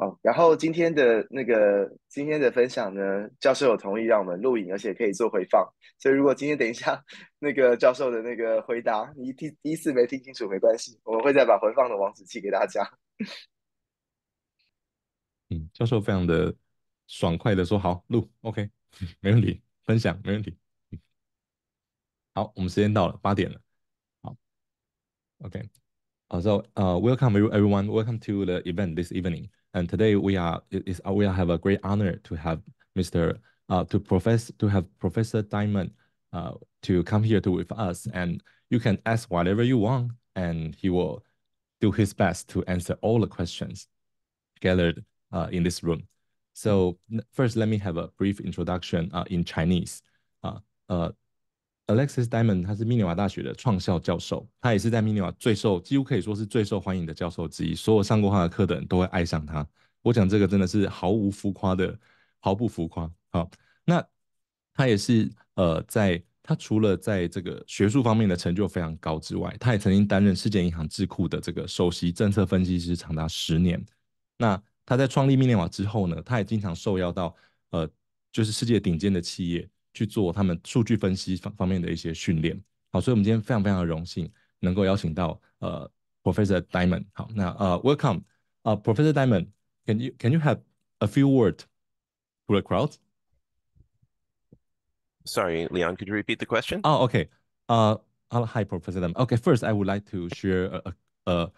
哦，然后今天的分享呢，教授有同意让我们录影，而且可以做回放。所以如果今天等一下那个教授的那个回答，你第一次没听清楚没关系，我们会再把回放的网址寄给大家。嗯，教授非常的爽快的说好录，OK，没问题，分享没问题。好，我们时间到了8点了。好，OK。Welcome everyone. Welcome to the event this evening. And today we have a great honor to have Mr. To have Professor Diamond to come here to with us. And you can ask whatever you want, and he will do his best to answer all the questions gathered in this room. So first, let me have a brief introduction in Chinese. Uh, uh, Alexis Diamond 他是密涅瓦大学的创校教授，他也是在密涅瓦几乎可以说是最受欢迎的教授之一，所有上过他的课的人都会爱上他。我讲这个真的是毫不浮夸。好，那他也是他除了在这个学术方面的成就非常高之外，他也曾经担任世界银行智库的这个首席政策分析师长达10年。那他在创立密涅瓦之后呢，他也经常受邀到就是世界顶尖的企业去做他们数据分析方面的一些训练。好，所以我们今天非常非常的荣幸能够邀请到Professor Diamond。好，那Welcome Professor Diamond。Can you have a few words to the crowd? Sorry, Leon, could you repeat the question? Oh, okay. Uh, Hi, Professor Diamond. Okay, first I would like to share a,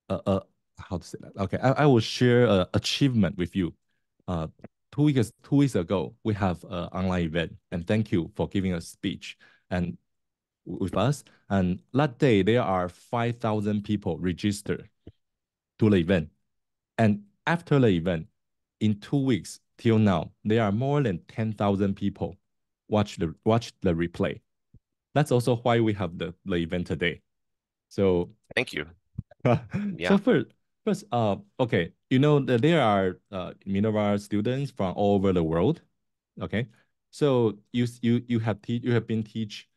a how to say that? Okay, I will share an achievement with you. Uh, 2 weeks ago, we have an online event, and thank you for giving a speech and with us. And that day, there are 5,000 people registered to the event. And after the event, in 2 weeks till now, there are more than 10,000 people watch the replay. That's also why we have the event today. So Thank you. so Yeah. first, okay, you know that there are Minerva students from all over the world. Okay, so you have been teach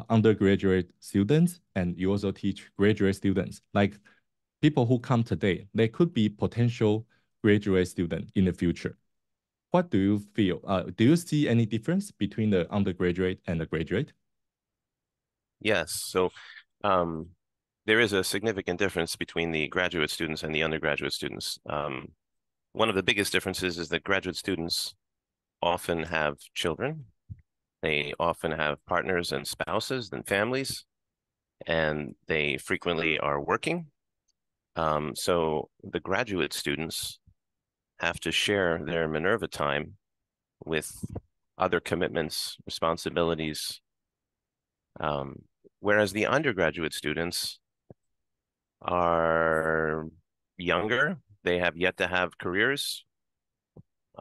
undergraduate students, and you also teach graduate students. Like people who come today, they could be potential graduate student in the future. What do you feel? Do you see any difference between the undergraduate and the graduate? Yes. So um, there is a significant difference between the graduate students and the undergraduate students. One of the biggest differences is that graduate students often have children. They often have partners and spouses and families, and they frequently are working. So the graduate students have to share their Minerva time with other commitments, responsibilities, whereas the undergraduate students are younger. They have yet to have careers.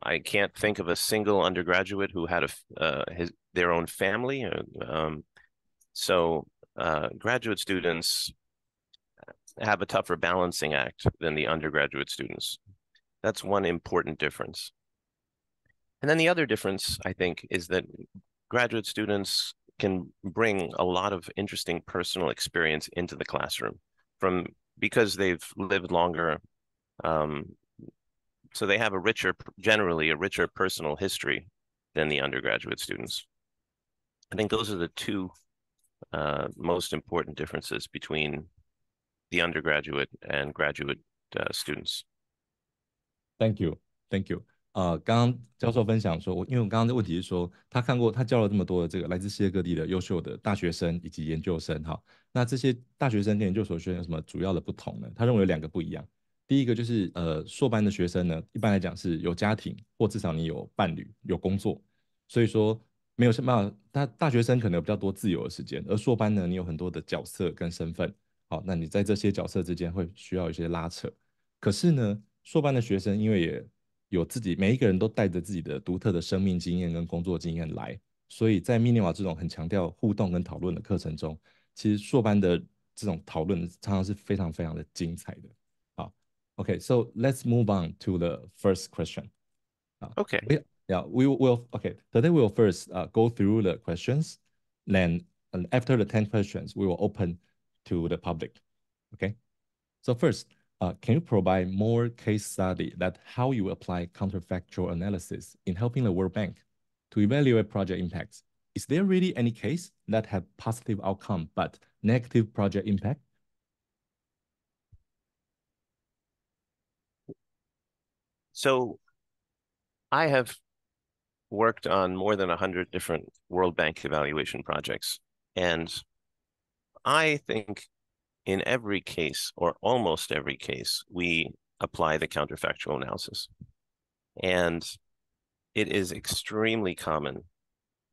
I can't think of a single undergraduate who had their own family. So graduate students have a tougher balancing act than the undergraduate students. That's one important difference. And then the other difference, I think, is that graduate students can bring a lot of interesting personal experience into the classroom because they've lived longer. So they have generally a richer personal history than the undergraduate students. I think those are the two most important differences between the undergraduate and graduate students. Thank you, thank you. 刚刚教授分享说，因为我刚刚的问题是说，他教了这么多的这个来自世界各地的优秀的大学生以及研究生哈，那这些大学生跟研究所学生有什么主要的不同呢？他认为有2个不一样。第一个就是硕班的学生呢，一般来讲是有家庭或至少你有伴侣有工作，所以说没有什么大学生可能有比较多自由的时间，而硕班呢，你有很多的角色跟身份，好，那你在这些角色之间会需要一些拉扯。可是呢，硕班的学生因为也有每一个人都带着自己的独特的生命经验跟工作经验来，所以在密涅瓦这种很强调互动跟讨论的课程中，其实硕班的这种讨论常常是非常非常的精彩的。好，OK，so let's move on to the first question. Okay. Yeah, we will. Okay, today we will first go through the questions, then after the 10 questions, we will open to the public. Okay, so first, can you provide more case study that how you apply counterfactual analysis in helping the World Bank to evaluate project impacts? Is there really any case that have positive outcome but negative project impact? So I have worked on more than 100 different World Bank evaluation projects. And I think in every case, or almost every case, we apply the counterfactual analysis. And it is extremely common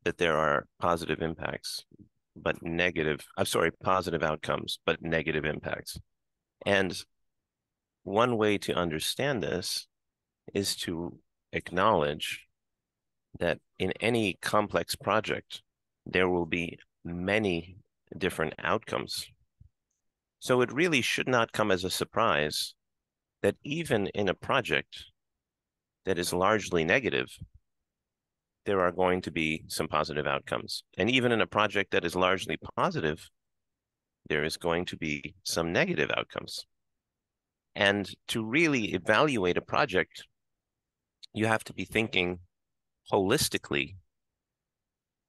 that there are positive impacts, but positive outcomes, but negative impacts. And one way to understand this is to acknowledge that in any complex project, there will be many different outcomes. So it really should not come as a surprise that even in a project that is largely negative, there are going to be some positive outcomes. And even in a project that is largely positive, there is going to be some negative outcomes. And to really evaluate a project, you have to be thinking holistically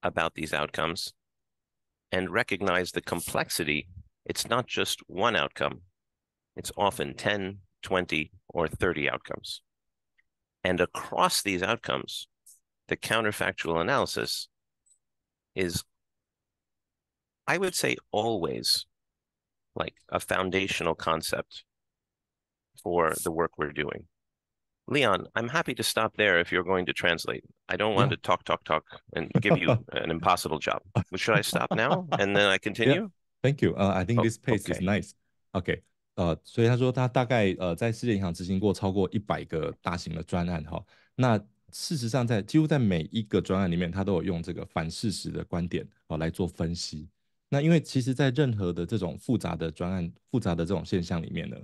about these outcomes and recognize the complexity. It's not just one outcome. It's often 10, 20, or 30 outcomes. And across these outcomes, the counterfactual analysis is, I would say, always like a foundational concept for the work we're doing. Leon, I'm happy to stop there if you're going to translate. I don't want to talk, and give you an impossible job. Should I stop now and then I continue? Yeah, thank you. I think this pace is nice. Okay. 所以他说他大概在世界银行执行过超过100个大型的专案哈。那事实上几乎在每一个专案里面，他都有用这个反事实的观点来做分析。那因为其实，在任何的这种复杂的专案、复杂的这种现象里面呢，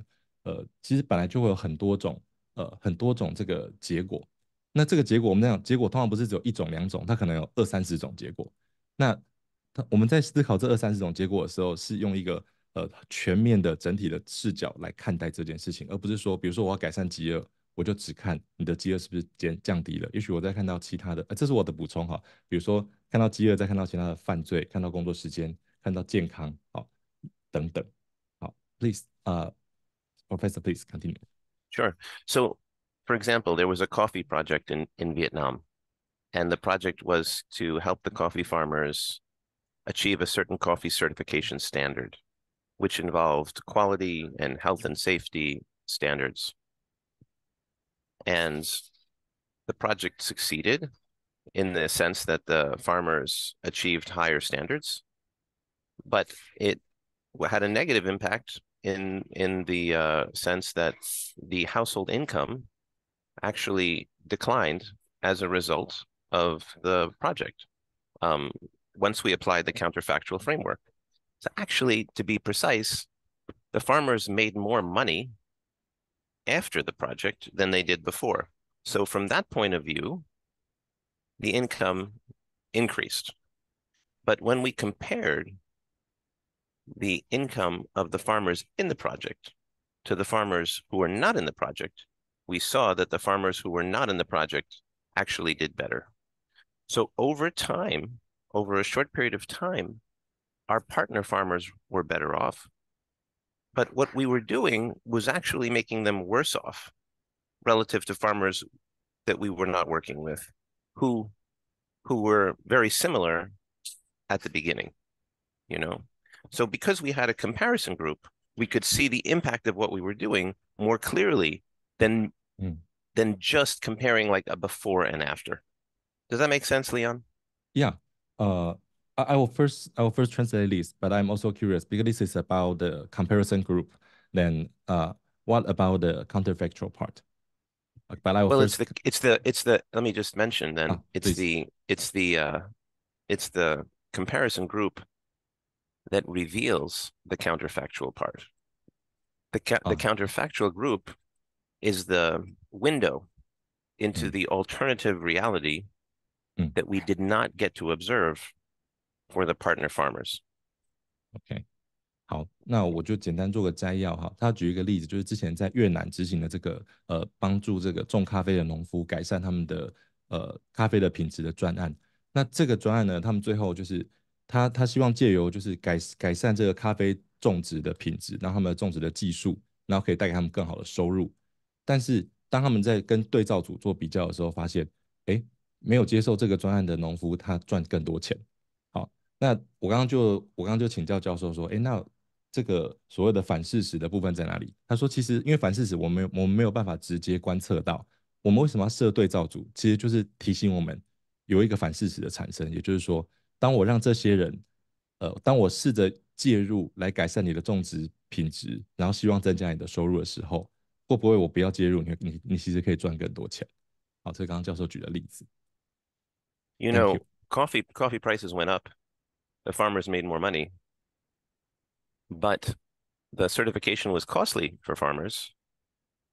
其实本来就会有很多种这个结果。那这个结果我们讲结果通常不是只有1种2种，它可能有20-30种结果。那我们在思考这20-30种结果的时候，是用一个全面的整体的视角来看待这件事情，而不是说，比如说我要改善饥饿，我就只看你的饥饿是不是降低了。也许我在看到其他的，这是我的补充哈。比如说看到饥饿，再看到其他的犯罪，看到工作时间，看到健康，好，等等。好，please, Professor, please continue. Sure. So, for example, there was a coffee project in Vietnam, and the project was to help the coffee farmers achieve a certain coffee certification standard, which involved quality and health and safety standards. And the project succeeded in the sense that the farmers achieved higher standards, but it had a negative impact in the sense that the household income actually declined as a result of the project. Once we applied the counterfactual framework. So actually, to be precise, the farmers made more money after the project than they did before. So from that point of view, the income increased. But when we compared the income of the farmers in the project to the farmers who were not in the project, we saw that the farmers who were not in the project actually did better. So over time, over a short period of time, our partner farmers were better off. But what we were doing was actually making them worse off relative to farmers that we were not working with, who were very similar at the beginning, you know? So because we had a comparison group, we could see the impact of what we were doing more clearly than just comparing like a before and after. Does that make sense, Leon? Yeah. I will first translate this, but I'm also curious because this is about the comparison group. Then, what about the counterfactual part? But I will first... it's the. Let me just mention then. It's the comparison group that reveals the counterfactual part. The counterfactual group is the window into the alternative reality that we did not get to observe for the partner farmers. Okay. 好，那我就简单做个摘要哈。他举一个例子，就是之前在越南执行的这个帮助这个种咖啡的农夫改善他们的咖啡的品质的专案。那这个专案呢，他们最后就是他希望借由就是改善这个咖啡种植的品质，然后他们的种植的技术，然后可以带给他们更好的收入。但是当他们在跟对照组做比较的时候，发现，哎，没有接受这个专案的农夫他赚更多钱。好，那我刚刚就请教教授说，哎，那这个所谓的反事实的部分在哪里？他说，其实因为反事实我们没有办法直接观测到，我们为什么要设对照组？其实就是提醒我们有一个反事实的产生，也就是说，当我让这些人，当我试着介入来改善你的种植品质，然后希望增加你的收入的时候，会不会我不要介入，你其实可以赚更多钱？好，这是刚刚教授举的例子。You Thank know, you. coffee prices went up. The farmers made more money, but the certification was costly for farmers,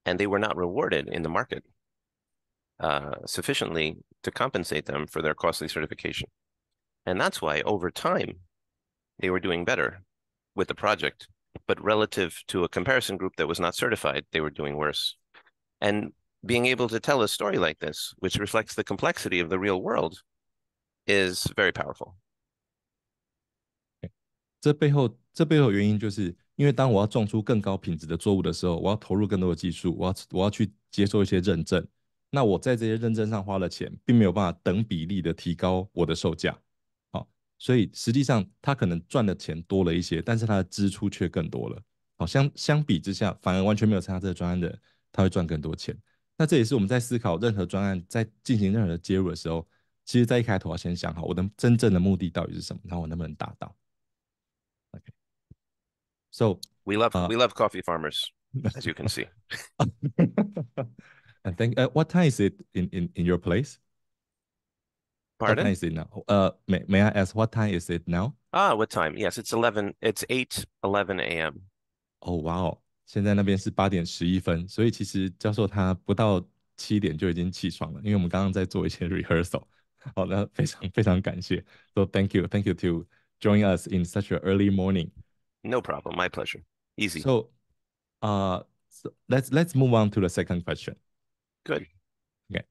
and they were not rewarded in the market sufficiently to compensate them for their costly certification. And that's why over time they were doing better with the project, but relative to a comparison group that was not certified, they were doing worse. And being able to tell a story like this, which reflects the complexity of the real world, is very powerful. 这背后原因就是因为当我要种出更高品质的作物的时候，我要投入更多的技术，我要去接受一些认证。那我在这些认证上花了钱，并没有办法等比例的提高我的售价。好，所以实际上他可能赚的钱多了一些，但是他的支出却更多了。好，相比之下，反而完全没有参加这个专案的人，他会赚更多钱。那这也是我们在思考任何专案在进行任何的介入的时候，其实在一开头要先想好我的真正的目的到底是什么，然后我能不能达到。Okay. So, We love uh, we love coffee farmers, as you can see. and think, what time is it in your place? What time Pardon? is it now? May I ask what time is it now? Ah, what time? Yes, it's 8:11 a.m. 哦，哇哦，现在那边是8:11，所以其实教授他不到7点就已经起床了，因为我们刚刚在做一些 rehearsal。好的，非常非常感谢。So thank you to join us in such an early morning. No problem. My pleasure. Easy. So, let's move on to the second question. Good. Okay.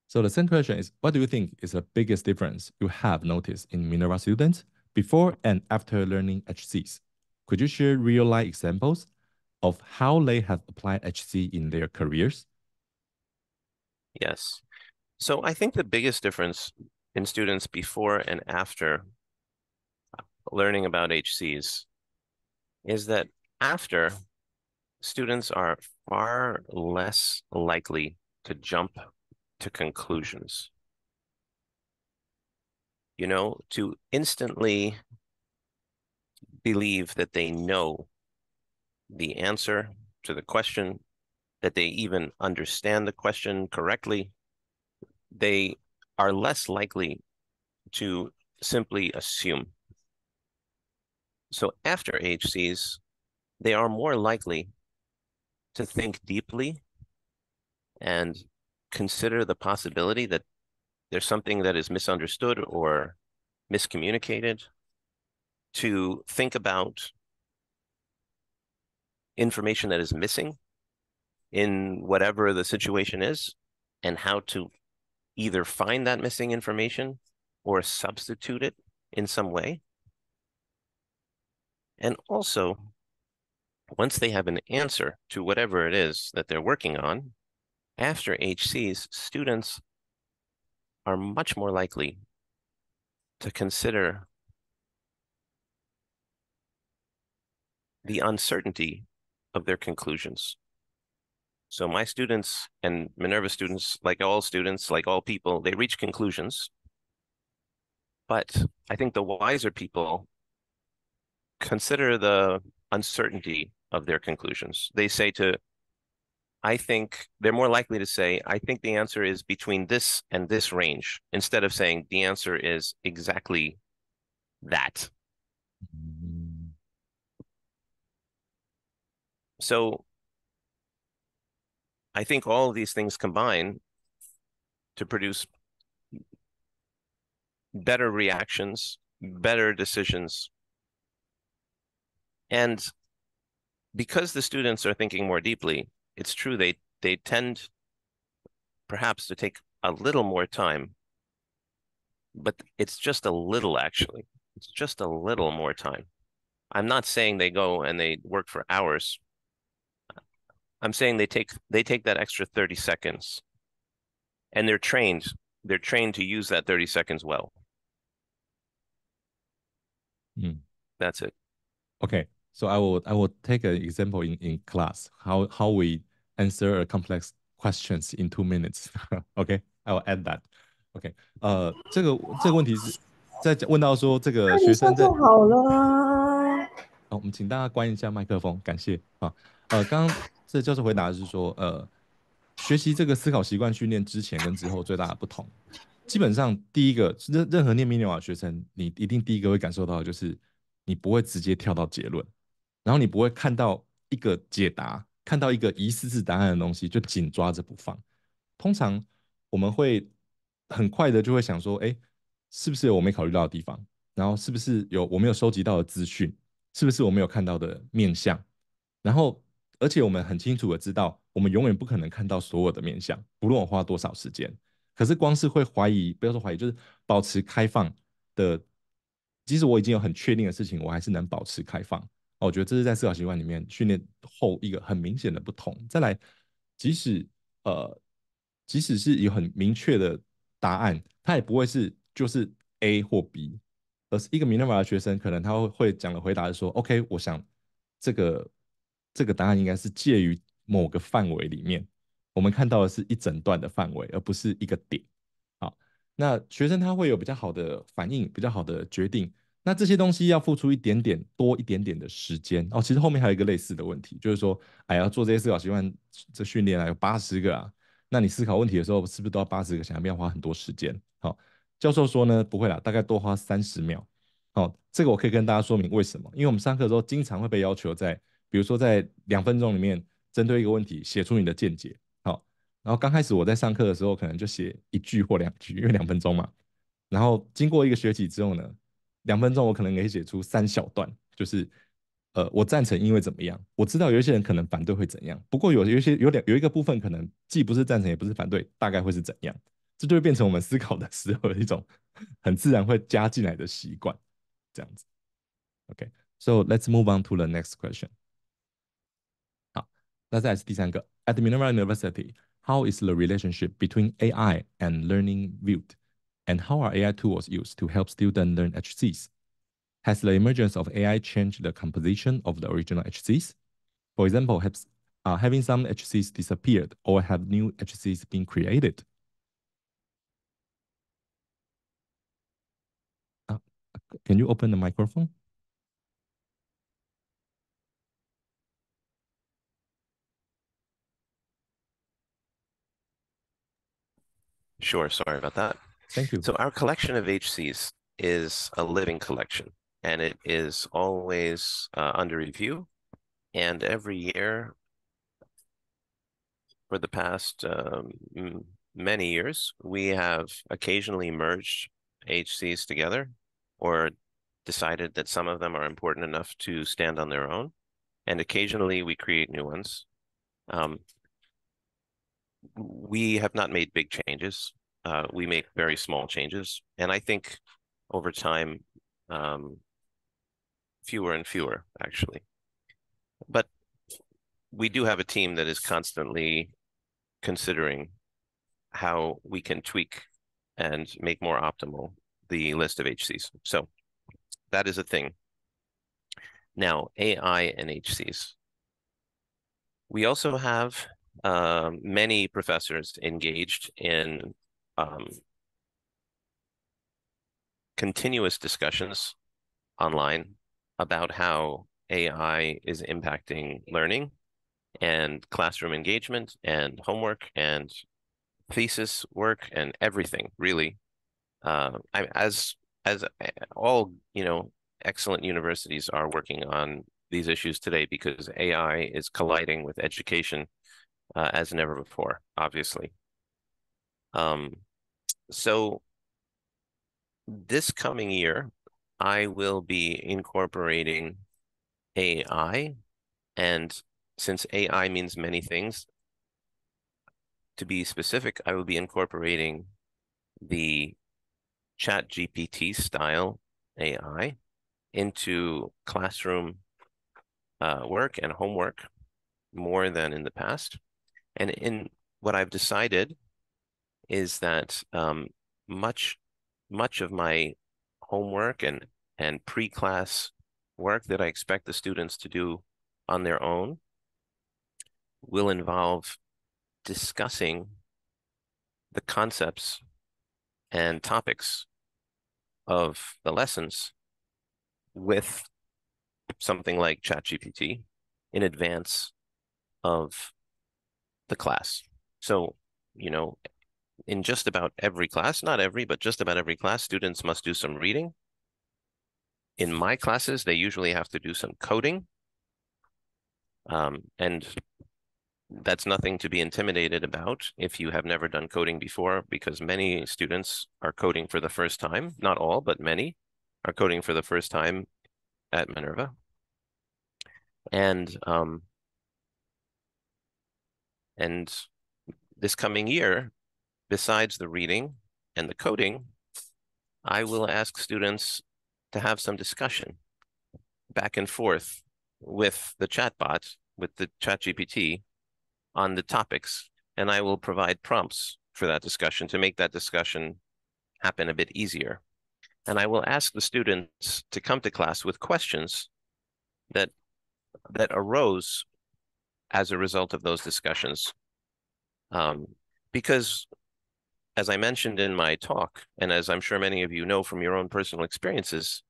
So the second question is, what do you think is the biggest difference you have noticed in Minerva students before and after learning HCs? Could you share real-life examples of how they have applied HC in their careers? Yes. So I think the biggest difference in students before and after learning about HCs is that after, students are far less likely to jump to conclusions. You know, to instantly believe that they know the answer to the question, that they even understand the question correctly. They are less likely to simply assume. So after HCs, they are more likely to think deeply and consider the possibility that there's something that is misunderstood or miscommunicated, to think about information that is missing in whatever the situation is, and how to either find that missing information or substitute it in some way. And also, once they have an answer to whatever it is that they're working on, after HCs, students are much more likely to consider the uncertainty of their conclusions. So my students and Minerva students, like all students, like all people, they reach conclusions. But I think the wiser people consider the uncertainty of their conclusions. They say I think they're more likely to say, I think the answer is between this and this range, instead of saying the answer is exactly that. So I think all of these things combine to produce better reactions, better decisions, And because the students are thinking more deeply, it's true they tend perhaps to take a little more time, but it's just a little actually. It's just a little more time. I'm not saying they go and they work for hours. I'm saying they take that extra 30 seconds and they're trained to use that 30 seconds well. That's it. Okay, so I will take an example in class how we answer a complex questions in 2 minutes. Okay, I will add that. OK，这个问题是在问到说这个那你上学生在就好了啊。好，我们请大家关一下麦克风，感谢啊。刚刚这教授回答的是说，学习这个思考习惯训练之前跟之后最大的不同，基本上第一个任何念密涅瓦学生，你一定第一个会感受到的就是你不会直接跳到结论，然后你不会看到一个解答，看到一个疑似是答案的东西就紧抓着不放。通常我们会很快的就会想说，哎，是不是有我没考虑到的地方？然后是不是有我没有收集到的资讯？是不是我没有看到的面向？然后，而且我们很清楚的知道，我们永远不可能看到所有的面向，不论我花多少时间。可是光是会怀疑，不要说怀疑，就是保持开放的。即使我已经有很确定的事情，我还是能保持开放。我觉得这是在思考习惯里面训练后一个很明显的不同。再来，即使呃，即使是有很明确的答案，它也不会是就是 A 或 B，而是一个 Minerva 的学生，可能他会讲的回答是说，OK，我想这个这个答案应该是介于某个范围里面，我们看到的是一整段的范围，而不是一个点。好，那学生他会有比较好的反应，比较好的决定。那这些东西要付出一点点多一点点的时间哦。其实后面还有一个类似的问题，就是说，哎，要做这些思考习惯这训练啊，有80个啊，那你思考问题的时候，是不是都要80个？想必要花很多时间。好，教授说呢，不会啦，大概多花30秒。好，这个我可以跟大家说明为什么，因为我们上课的时候经常会被要求在，比如说在2分钟里面，针对一个问题写出你的见解。好，然后刚开始我在上课的时候，可能就写1句或2句，因为2分钟嘛。然后经过一个学期之后呢，2分钟我可能可以写出3小段，就是我赞成因为怎么样，我知道有一些人可能反对会怎样，不过有一个部分可能既不是赞成也不是反对，大概会是怎样，这就会变成我们思考的时候的一种很自然会加进来的习惯，这样子。OK，so let's move on to the next question。好，那再来是第3个，At Minerva University, how is the relationship between AI and learning viewed? And how are AI tools used to help students learn HCs? Has the emergence of AI changed the composition of the original HCs? For example, having some HCs disappeared or have new HCs been created? Can you open the microphone? Sure, sorry about that. Thank you. So our collection of HCs is a living collection, and it is always under review. And every year for the past many years, we have occasionally merged HCs together or decided that some of them are important enough to stand on their own. And occasionally we create new ones. We have not made big changes. We make very small changes. And I think over time, fewer and fewer, actually. But we do have a team that is constantly considering how we can tweak and make more optimal the list of HCs. So that is a thing. Now, AI and HCs. We also have many professors engaged in continuous discussions online about how AI is impacting learning and classroom engagement and homework and thesis work and everything, really. As all, excellent universities are working on these issues today because AI is colliding with education as never before, obviously. So this coming year, I will be incorporating AI. And since AI means many things, to be specific, I will be incorporating the ChatGPT style AI into classroom work and homework more than in the past. And in what I've decided is that much of my homework and pre-class work that I expect the students to do on their own will involve discussing the concepts and topics of the lessons with something like ChatGPT in advance of the class. So, you know, in just about every class, not every, but just about every class, students must do some reading. In my classes, they usually have to do some coding. And that's nothing to be intimidated about if you have never done coding before, because many students are coding for the first time. Not all, but many are coding for the first time at Minerva. And this coming year, besides the reading and the coding, I will ask students to have some discussion back and forth with the chatbot, with the ChatGPT on the topics, and I will provide prompts for that discussion to make that discussion happen a bit easier. And I will ask the students to come to class with questions that arose as a result of those discussions. Because as I mentioned in my talk, and as I'm sure many of you know from your own personal experiences,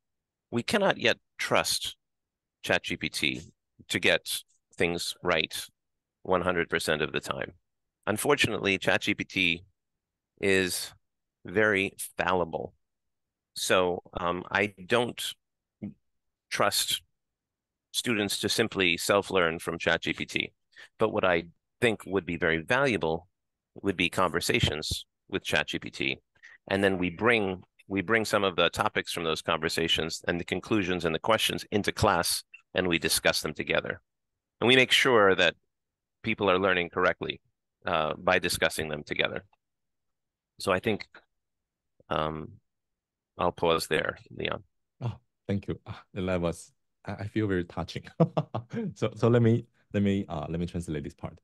we cannot yet trust ChatGPT to get things right 100% of the time. Unfortunately, ChatGPT is very fallible. So I don't trust students to simply self-learn from ChatGPT. But what I think would be very valuable would be conversations with ChatGPT. And then we bring some of the topics from those conversations and the conclusions and the questions into class, and we discuss them together. And we make sure that people are learning correctly by discussing them together. So I think I'll pause there, Leon. Oh, thank you. That was I feel very touching. So let me translate this part.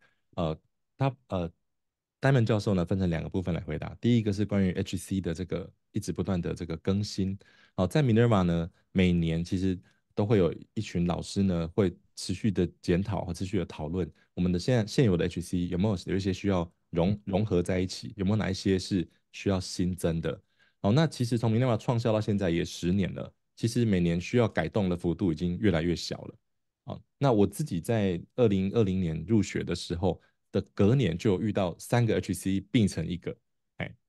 Diamond 教授呢分成2个部分来回答。第一个是关于 HC 的这个一直不断的这个更新。好，在 Minerva 呢，每年其实都会有一群老师呢会持续的检讨和持续的讨论我们的现有的 HC 有一些需要融合在一起，有没有哪一些是需要新增的。好，那其实从 Minerva 创校到现在也10年了，其实每年需要改动的幅度已经越来越小了。好，那我自己在2020年入学的时候的隔年就有遇到3个 HC 并成一个，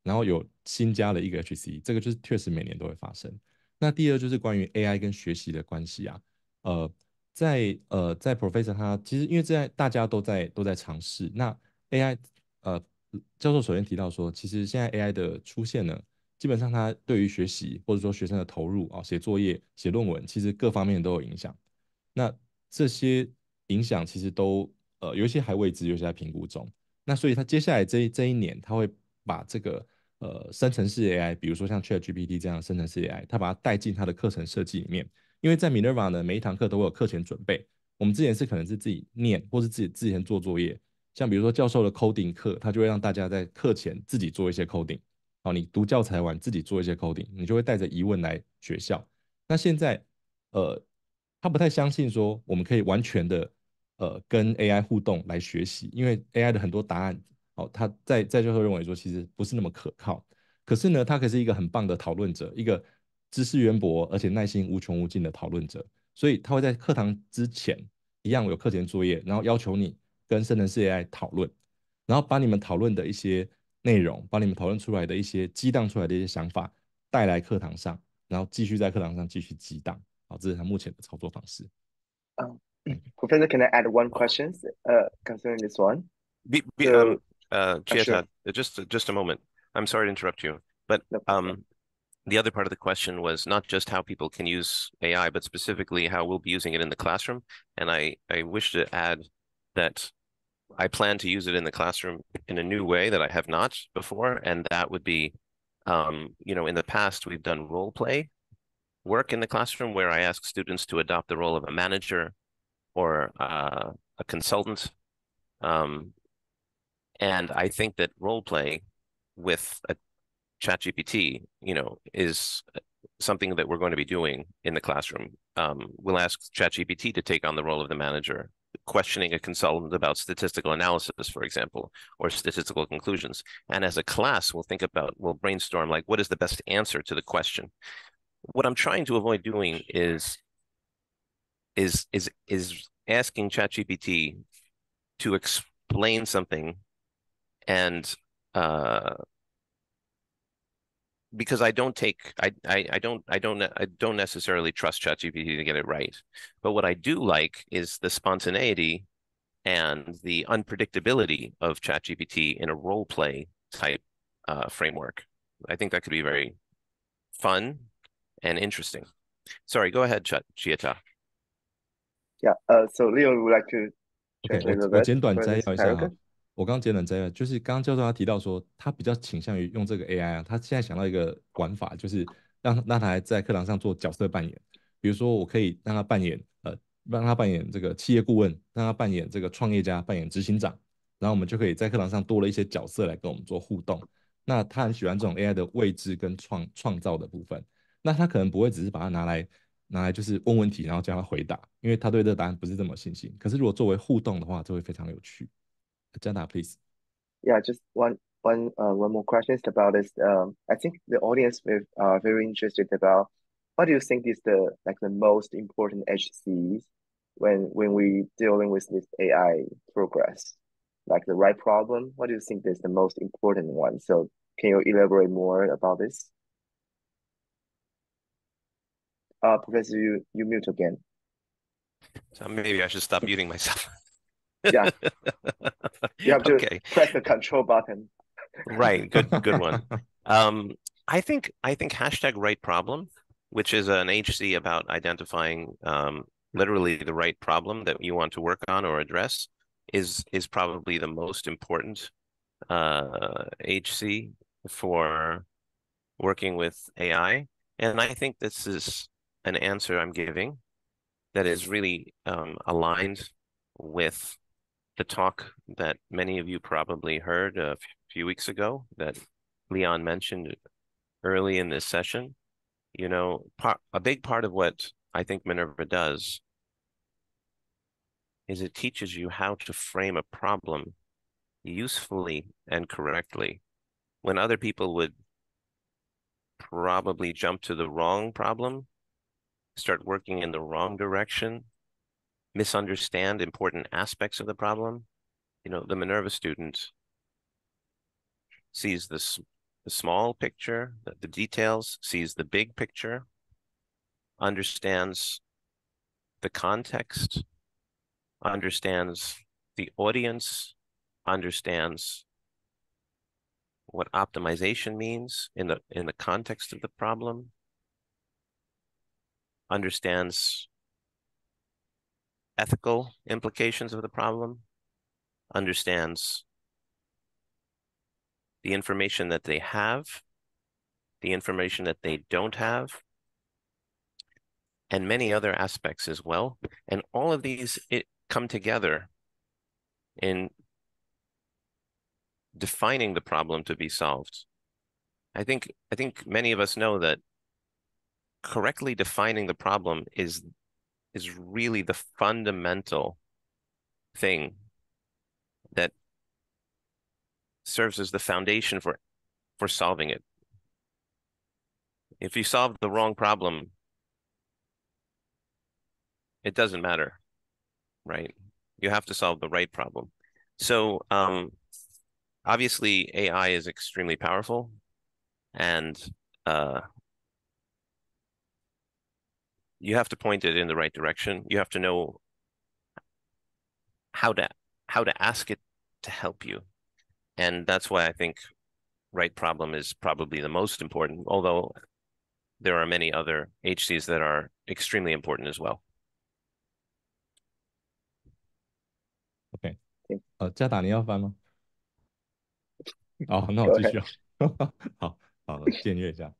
然后有新加了一个 HC， 这个就是确实每年都会发生。那第二就是关于 AI 跟学习的关系啊，在 Professor 他其实因为大家都在尝试，那 AI 教授首先提到说，其实现在 AI 的出现呢，基本上它对于学习或者说学生的投入写作业、写论文，其实各方面都有影响。那这些影响其实都有一些还未知，有些在评估中。那所以他接下来这一年，他会把这个生成式 AI， 比如说像 ChatGPT 这样的生成式 AI， 他把它带进他的课程设计里面。因为在 Minerva 呢，每一堂课都会有课前准备。我们之前可能是自己念，或是自己前做作业。像比如说教授的 coding 课，他就会让大家在课前自己做一些 coding。好，你读教材完自己做一些 coding， 你就会带着疑问来学校。那现在他不太相信说我们可以完全的跟 AI 互动来学习，因为 AI 的很多答案，他在教授认为说其实不是那么可靠。可是呢，他可是一个很棒的讨论者，一个知识渊博而且耐心无穷无尽的讨论者，所以他会在课堂之前一样有课前作业，然后要求你跟生成式 AI 讨论，然后把你们讨论的一些内容，把你们讨论出来的一些激荡出来的一些想法带来课堂上，然后继续在课堂上继续激荡。好，这是他目前的操作方式。Professor, can I add one question concerning this one? Chieta, sure. just a moment. I'm sorry to interrupt you, but No problem. the other part of the question was not just how people can use AI, but specifically how we'll be using it in the classroom. And I wish to add that I plan to use it in the classroom in a new way that I have not before. And that would be, in the past, we've done role play work in the classroom where I ask students to adopt the role of a manager or a consultant. And I think that role play with a ChatGPT, is something that we're going to be doing in the classroom. We'll ask ChatGPT to take on the role of the manager, questioning a consultant about statistical analysis, for example, or statistical conclusions. And as a class, we'll brainstorm like, what is the best answer to the question? What I'm trying to avoid doing is asking ChatGPT to explain something and because I don't necessarily trust ChatGPT to get it right. But what I do like is the spontaneity and the unpredictability of ChatGPT in a role play type framework. I think that could be very fun and interesting. Sorry, go ahead, Chieta. Yeah. So Leo would like to translate a little 我 bit 简短 for 摘 this 要一下哈 paragraph. 我刚简短摘要，就是刚刚教授他提到说，他比较倾向于用这个 AI 啊，他现在想到一个玩法，就是让他在课堂上做角色扮演，比如说我可以让他扮演这个企业顾问，让他扮演这个创业家，扮演执行长，然后我们就可以在课堂上多了一些角色来跟我们做互动。那他很喜欢这种 AI 的位置跟创造的部分，那他可能不会只是把它拿来就是问问题，然后叫他回答，因为他对这个答案不是这么有信心。可是如果作为互动的话，就会非常有趣。加拿大 please. Yeah, just one more question about this. I think the audience are very interested about what do you think is the most important HCs when we dealing with this AI progress, like the right problem. What do you think is the most important one? So can you elaborate more about this? Professor, you mute again. So maybe I should stop muting myself. Yeah. You have to Okay. press the control button. Right. Good one. I think hashtag right problem, which is an HC about identifying literally the right problem that you want to work on or address, is probably the most important HC for working with AI. And I think this is an answer I'm giving that is really aligned with the talk that many of you probably heard a few weeks ago that Leon mentioned early in this session. A big part of what I think Minerva does is it teaches you how to frame a problem usefully and correctly when other people would probably jump to the wrong problem, start working in the wrong direction, misunderstand important aspects of the problem. The Minerva student sees the small picture, the details, sees the big picture, understands the context, understands the audience, understands what optimization means in the context of the problem, understands ethical implications of the problem, understands the information that they have, the information that they don't have, and many other aspects as well. And all of these come together in defining the problem to be solved. I think many of us know that correctly defining the problem is really the fundamental thing that serves as the foundation for solving it. If you solve the wrong problem, it doesn't matter, right? You have to solve the right problem. So obviously AI is extremely powerful, and you have to point it in the right direction. You have to know how to ask it to help you. And that's why I think right problem is probably the most important, although there are many other HCs that are extremely important as well. OK， 嘉达你要翻吗？哦，那我 Go 继 ahead. 续啊。好好，僭越一下。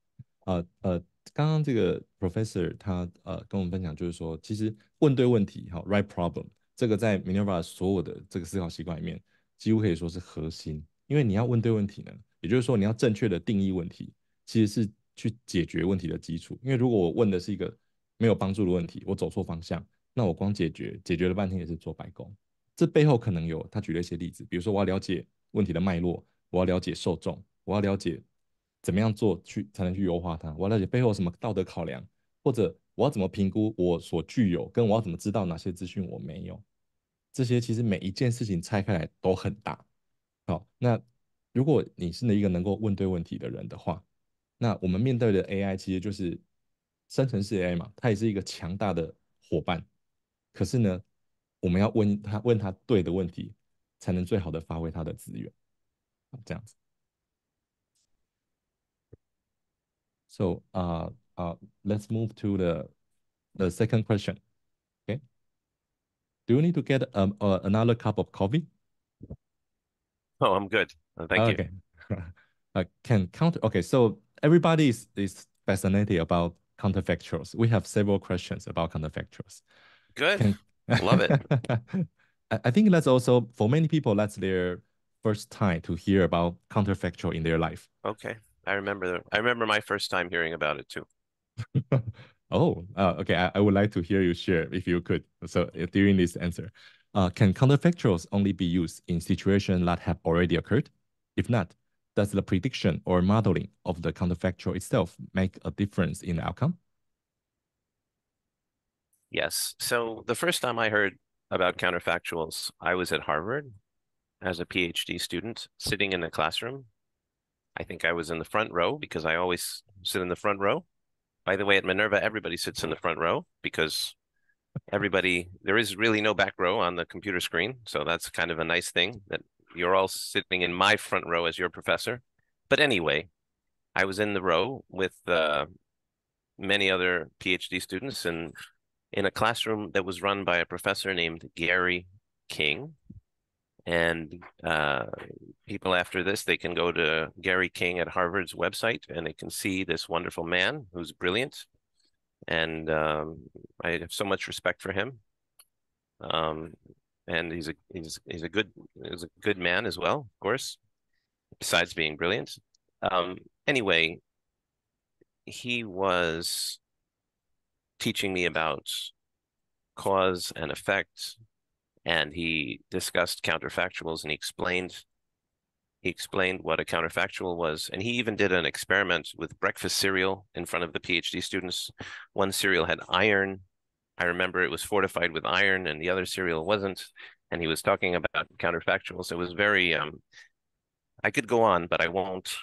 刚刚这个 professor 他跟我们分享，就是说，其实问对问题，好 right problem，这个在 Minerva 所有的这个思考习惯里面，几乎可以说是核心。因为你要问对问题呢，也就是说你要正确的定义问题，其实是去解决问题的基础。因为如果我问的是一个没有帮助的问题，我走错方向，那我光解决了半天也是做白工。这背后可能有他举了一些例子，比如说我要了解问题的脉络，我要了解受众，我要了解怎么样做才能去优化它，我要了解背后有什么道德考量，或者我要怎么评估我所具有，跟我要怎么知道哪些资讯我没有。这些其实每一件事情拆开来都很大。好，那如果你是一个能够问对问题的人的话，那我们面对的 AI 其实就是生成式 AI 嘛，它也是一个强大的伙伴。可是呢，我们要问他对的问题，才能最好的发挥他的资源。这样子。So let's move to the second question. Okay. Do you need to get another cup of coffee? Oh, I'm good. Thank you. Okay. Can counter. Okay. So everybody is fascinated about counterfactuals. We have several questions about counterfactuals. Good. Love it. I think that's also for many people that's their first time to hear about counterfactual in their life. Okay. I remember my first time hearing about it too. Oh, okay. I would like to hear you share if you could. So during this answer, can counterfactuals only be used in situations that have already occurred? If not, does the prediction or modeling of the counterfactual itself make a difference in the outcome? Yes. So the first time I heard about counterfactuals, I was at Harvard as a PhD student sitting in a classroom. I think I was in the front row because I always sit in the front row. By the way, at Minerva, everybody sits in the front row because there is really no back row on the computer screen. So that's kind of a nice thing that you're all sitting in my front row as your professor. But anyway, I was in the row with many other PhD students and in a classroom that was run by a professor named Gary King. And people after this, they can go to Gary King at Harvard's website and they can see this wonderful man who's brilliant. And I have so much respect for him. And he's a good man as well, of course, besides being brilliant. Anyway, he was teaching me about cause and effect, and he discussed counterfactuals, and he explained what a counterfactual was, and he even did an experiment with breakfast cereal in front of the PhD students. One cereal had iron. I remember it was fortified with iron, and the other cereal wasn't. And he was talking about counterfactuals. It was very, I could go on, but I won't.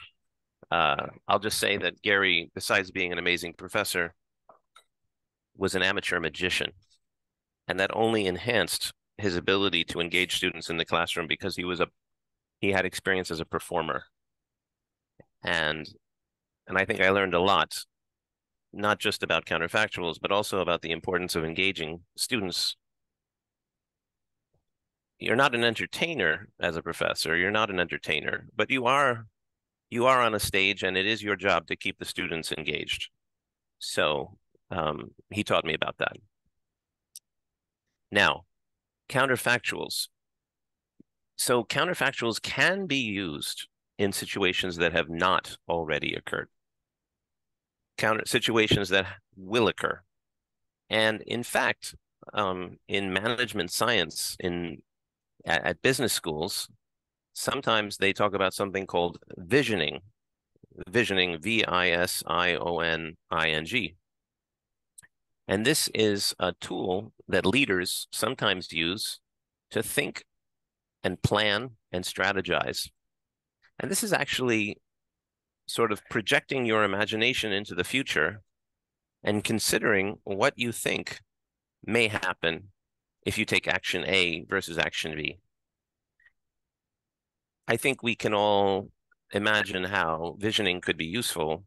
I'll just say that Gary, besides being an amazing professor, was an amateur magician. And that only enhanced his ability to engage students in the classroom because he had experience as a performer. And I think I learned a lot, not just about counterfactuals, but also about the importance of engaging students. You're not an entertainer as a professor. You're not an entertainer, but you are on a stage, and it is your job to keep the students engaged. So he taught me about that. Now, counterfactuals. So counterfactuals can be used in situations that have not already occurred. Situations that will occur. And in fact, in management science, at business schools, sometimes they talk about something called visioning. Visioning, visioning. And this is a tool that leaders sometimes use to think and plan and strategize. And this is actually sort of projecting your imagination into the future and considering what you think may happen if you take action A versus action B. I think we can all imagine how visioning could be useful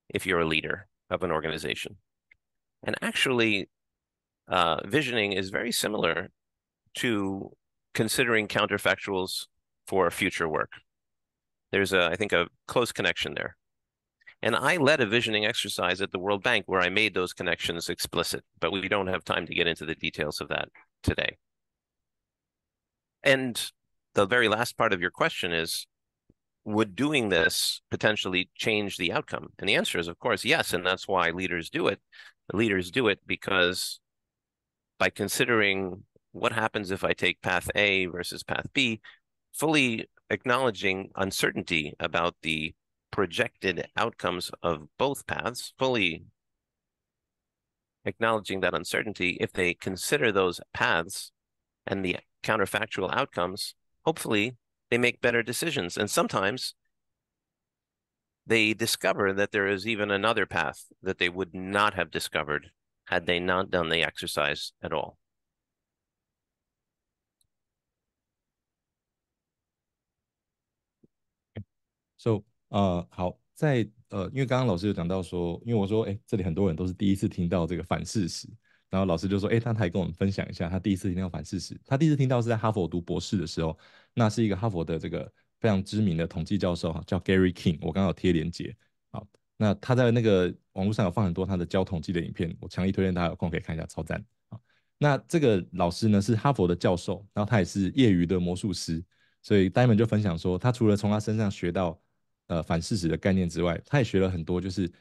if you're a leader. of an organization. And actually, visioning is very similar to considering counterfactuals for future work. There's, I think, a close connection there. And I led a visioning exercise at the World Bank where I made those connections explicit, but we don't have time to get into the details of that today. And the very last part of your question is, would doing this potentially change the outcome? And the answer is, of course, yes. And that's why leaders do it. The leaders do it because by considering what happens if I take path A versus path B, fully acknowledging uncertainty about the projected outcomes of both paths, fully acknowledging that uncertainty, if they consider those paths and the counterfactual outcomes, hopefully they make better decisions. And sometimes they discover that there is even another path that they would not have discovered had they not done the exercise at all. So 好，因为刚刚老师有讲到说，因为我说，这里很多人都是第一次听到这个反事实，然后老师就说，他还跟我们分享一下他第一次听到反事实。他第一次听到是在哈佛读博士的时候，那是一个哈佛的这个非常知名的统计教授叫 Gary King，我刚刚有贴连结。好，那他在那个网络上有放很多他的教统计的影片，我强力推荐大家有空可以看一下，超赞。好，那这个老师呢是哈佛的教授，然后他也是业余的魔术师，所以 Diamond 就分享说，他除了从他身上学到反事实的概念之外，他也学了很多，就是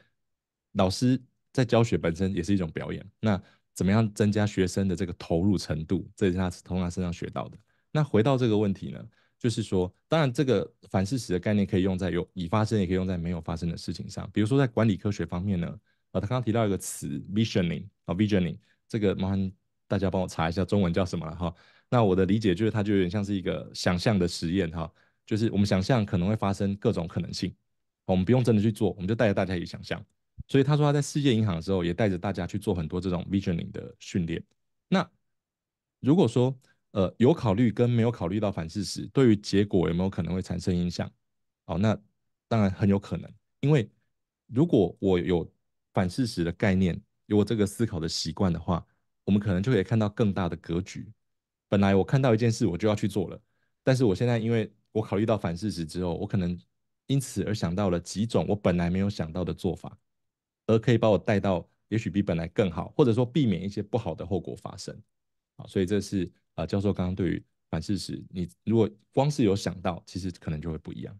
老师在教学本身也是一种表演。那怎么样增加学生的这个投入程度，这也是他从他身上学到的。那回到这个问题呢，就是说，当然这个反事实的概念可以用在已发生，也可以用在没有发生的事情上。比如说在管理科学方面呢，他刚刚提到一个词 visioning，visioning，这个麻烦大家帮我查一下中文叫什么了哈。那我的理解就是它就有点像是一个想象的实验哈，就是我们想象可能会发生各种可能性，我们不用真的去做，我们就带着大家一起想象。所以他说他在世界银行的时候也带着大家去做很多这种 visioning 的训练。那如果说有考虑跟没有考虑到反事实，对于结果有没有可能会产生影响？那当然很有可能，因为如果我有反事实的概念，有我这个思考的习惯的话，我们可能就可以看到更大的格局。本来我看到一件事我就要去做了，但是我现在因为我考虑到反事实之后，我可能因此而想到了几种我本来没有想到的做法，而可以把我带到也许比本来更好，或者说避免一些不好的后果发生。好，所以这是教授刚刚对于反事实，你如果光是有想到，其实可能就会不一样。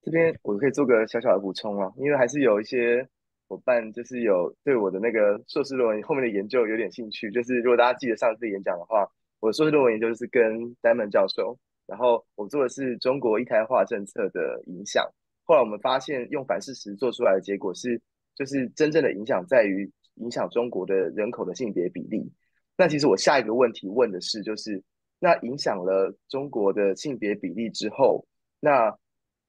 这边我可以做个小小的补充啊，因为还是有一些伙伴就是有对我的那个硕士论文后面的研究有点兴趣。就是如果大家记得上次演讲的话，我的硕士论文研究就是跟 Diamond 教授，然后我做的是中国一胎化政策的影响。后来我们发现，用反事实做出来的结果是，就是真正的影响在于影响中国的人口的性别比例。那其实我下一个问题问的是，就是那影响了中国的性别比例之后，那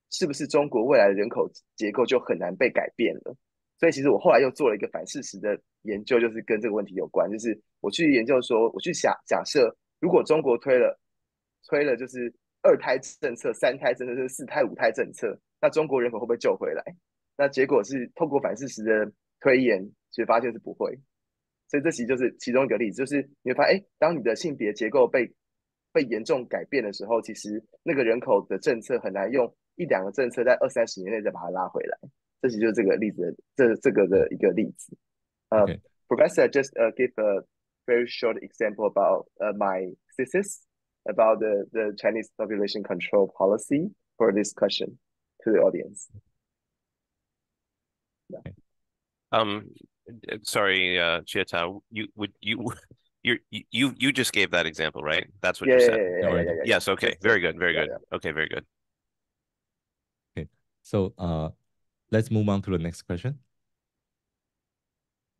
是不是中国未来的人口结构就很难被改变了？所以其实我后来又做了一个反事实的研究，就是跟这个问题有关。就是我去研究说，我去假设，如果中国推了就是二胎政策、三胎政策、就是四胎、五胎政策，那中国人口会不会救回来？那结果是透过反事实的推演，其实发现是不会。所以这其实就是其中一个例子，就是你会发现，当你的性别结构被严重改变的时候，其实那个人口的政策很难用一两个政策在20-30年内再把它拉回来。这其实就是这个例子这个的一个例子。Okay. Professor just give a very short example about my thesis about the Chinese population control policy for this question to the audience. Okay. Sorry, Chiata, you just gave that example, right? That's what Yeah, you yeah, said. yeah. Yes. Okay. Very good. Very good. Yeah. Okay. Very good. Okay. So let's move on to the next question.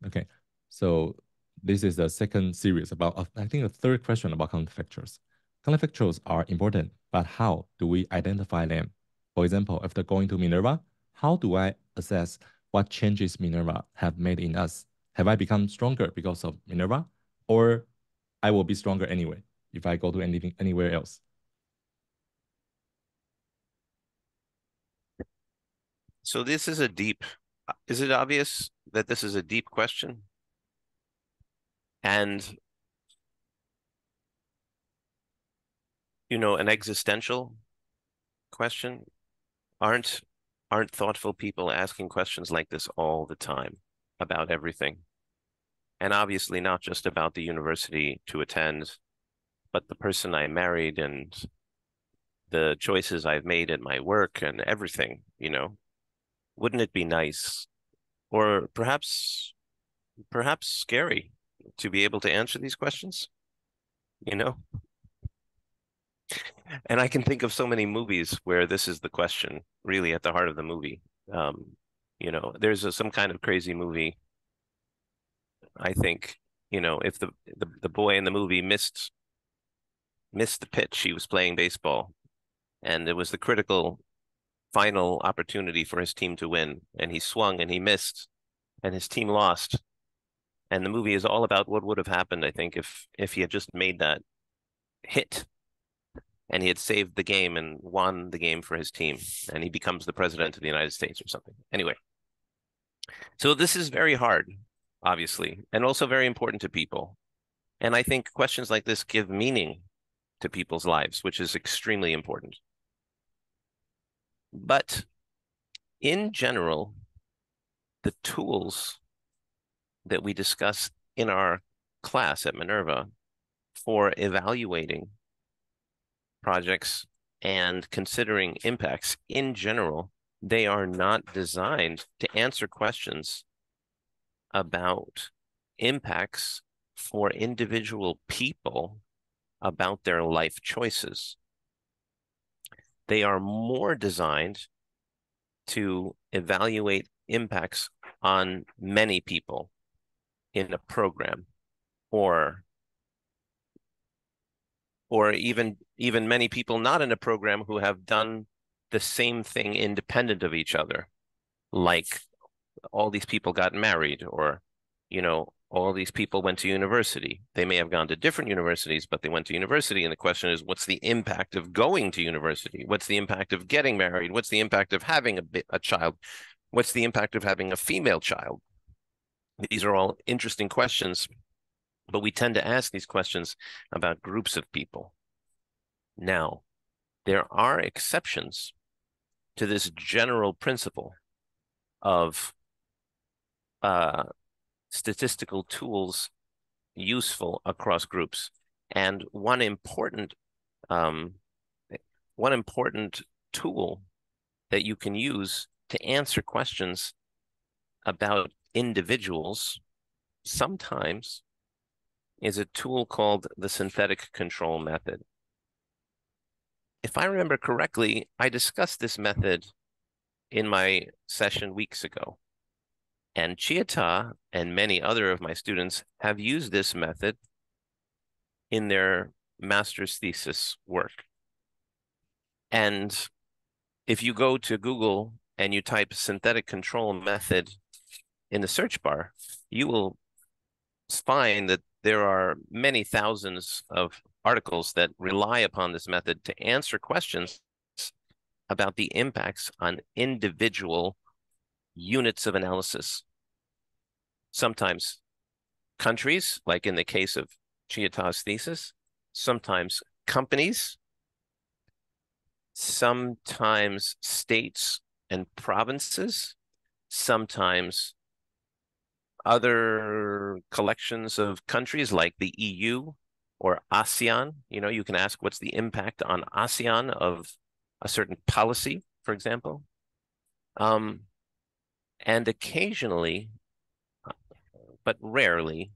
Okay. So this is the second series about, I think, the third question about counterfactuals. Counterfactuals are important, but how do we identify them? For example, after going to Minerva, how do I assess what changes Minerva have made in us? Have I become stronger because of Minerva? Or I will be stronger anyway if I go to anywhere else? So this is a deep is it obvious that this is a deep question? And, you know, an existential question? Aren't thoughtful people asking questions like this all the time about everything? And obviously not just about the university to attend, but the person I married and the choices I've made at my work and everything, you know? Wouldn't it be nice, or perhaps scary, to be able to answer these questions, you know? And I can think of so many movies where this is the question really at the heart of the movie. You know, there's some kind of crazy movie. I think, you know, if the boy in the movie missed the pitch, he was playing baseball, and it was the critical final opportunity for his team to win, and he swung and he missed, and his team lost. And the movie is all about what would have happened, I think, if he had just made that hit and he had saved the game and won the game for his team, and he becomes the president of the United States or something. Anyway, so this is very hard, obviously, and also very important to people. And I think questions like this give meaning to people's lives, which is extremely important. But in general, the tools that we discuss in our class at Minerva for evaluating projects and considering impacts in general, they are not designed to answer questions about impacts for individual people about their life choices. They are more designed to evaluate impacts on many people in a program, or even many people not in a program who have done the same thing independent of each other, like all these people got married, or, you know, all these people went to university. They may have gone to different universities, but they went to university. And the question is, what's the impact of going to university? What's the impact of getting married? What's the impact of having a child? What's the impact of having a female child? These are all interesting questions, but we tend to ask these questions about groups of people. Now, there are exceptions to this general principle of statistical tools useful across groups. And one important tool that you can use to answer questions about individuals sometimes is a tool called the synthetic control method. If I remember correctly, I discussed this method in my session weeks ago. And Chiata and many other of my students have used this method in their master's thesis work. And if you go to Google and you type synthetic control method in the search bar, you will find that there are many thousands of articles that rely upon this method to answer questions about the impacts on individual units of analysis. Sometimes countries, like in the case of Chiata's thesis, sometimes companies, sometimes states and provinces, sometimes other collections of countries like the EU or ASEAN. You know, you can ask what's the impact on ASEAN of a certain policy, for example. And occasionally, but rarely,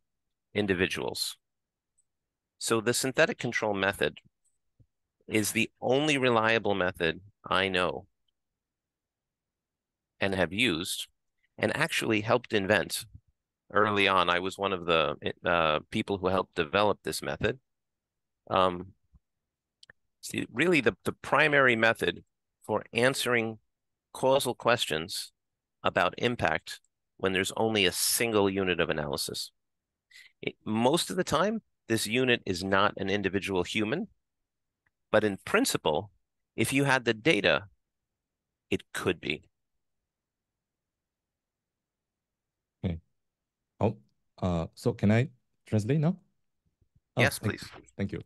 individuals. So the synthetic control method is the only reliable method I know and have used and actually helped invent. Early on, I was one of the people who helped develop this method. See, really, the primary method for answering causal questions about impact when there's only a single unit of analysis. Most of the time, this unit is not an individual human, but in principle, if you had the data, it could be. So can I translate now? Yes, thank please. thank you.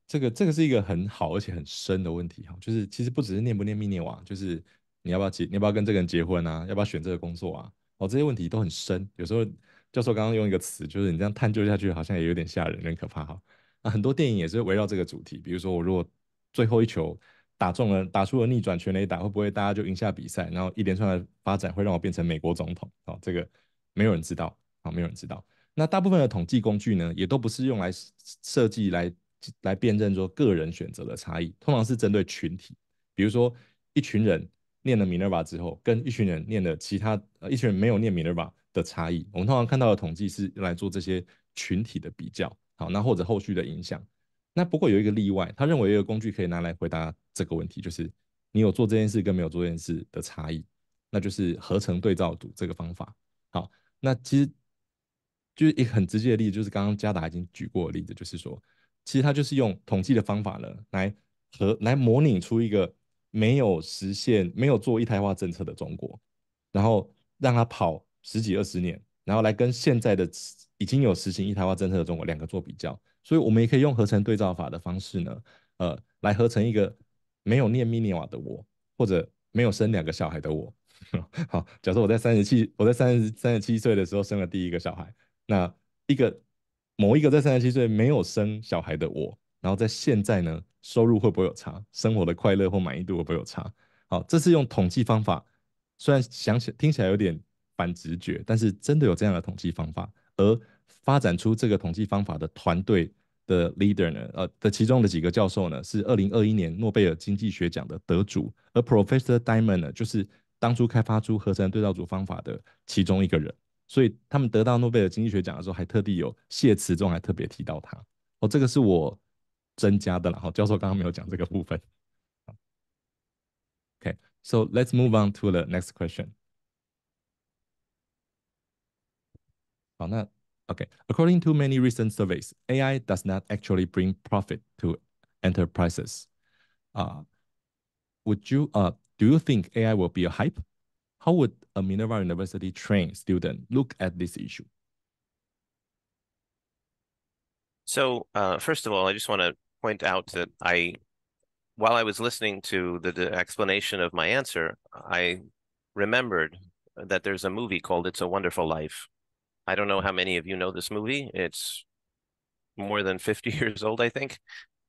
这个是一个很好而且很深的问题哈，就是其实不只是念不念密涅瓦，就是你要不要跟这个人结婚啊，要不要选这个工作啊，这些问题都很深。有时候教授刚刚用一个词，就是你这样探究下去，好像也有点吓人，有点可怕哈。那很多电影也是围绕这个主题，比如说我如果最后一球打中了，打出了逆转全垒打，会不会大家就赢下比赛？然后一连串的发展会让我变成美国总统？这个没有人知道，没有人知道。那大部分的统计工具呢，也都不是用来设计来辨认说个人选择的差异，通常是针对群体。比如说，一群人念了 Minerva 之后，跟一群人念了一群人没有念 Minerva 的差异，我们通常看到的统计是用来做这些群体的比较。好，那或者后续的影响。那不过有一个例外，他认为有一个工具可以拿来回答这个问题，就是你有做这件事跟没有做这件事的差异，那就是合成对照组这个方法。好，那其实就是一个很直接的例子，就是刚刚嘉达已经举过的例子，就是说，其实它就是用统计的方法呢，来模拟出一个没有实现、没有做一胎化政策的中国，然后让它跑十几20年，然后来跟现在的已经有实行一胎化政策的中国两个做比较。所以我们也可以用合成对照法的方式呢，来合成一个没有念密涅瓦的我，或者没有生2个小孩的我。好，假设我在37岁的时候生了第一个小孩，那某一个在37岁没有生小孩的我，然后在现在呢，收入会不会有差？生活的快乐或满意度会不会有差？好，这是用统计方法，虽然听起来有点反直觉，但是真的有这样的统计方法，而发展出这个统计方法的团队的 leader 呢，的其中的几个教授呢，是2021年诺贝尔经济学奖的得主，而 Professor Diamond 呢，就是当初开发出合成对照组方法的其中一个人。所以他们得到诺贝尔经济学奖的时候，还特地有谢词中还特别提到他。这个是我增加的啦。教授刚刚没有讲这个部分。Okay, so let's move on to the next question. 好，那 OK. According to many recent surveys, AI does not actually bring profit to enterprises. Do you think AI will be a hype? How would a Minerva University trained student look at this issue? So first of all, I just want to point out that while I was listening to the explanation of my answer, I remembered that there's a movie called It's a Wonderful Life. I don't know how many of you know this movie. It's more than 50 years old, I think,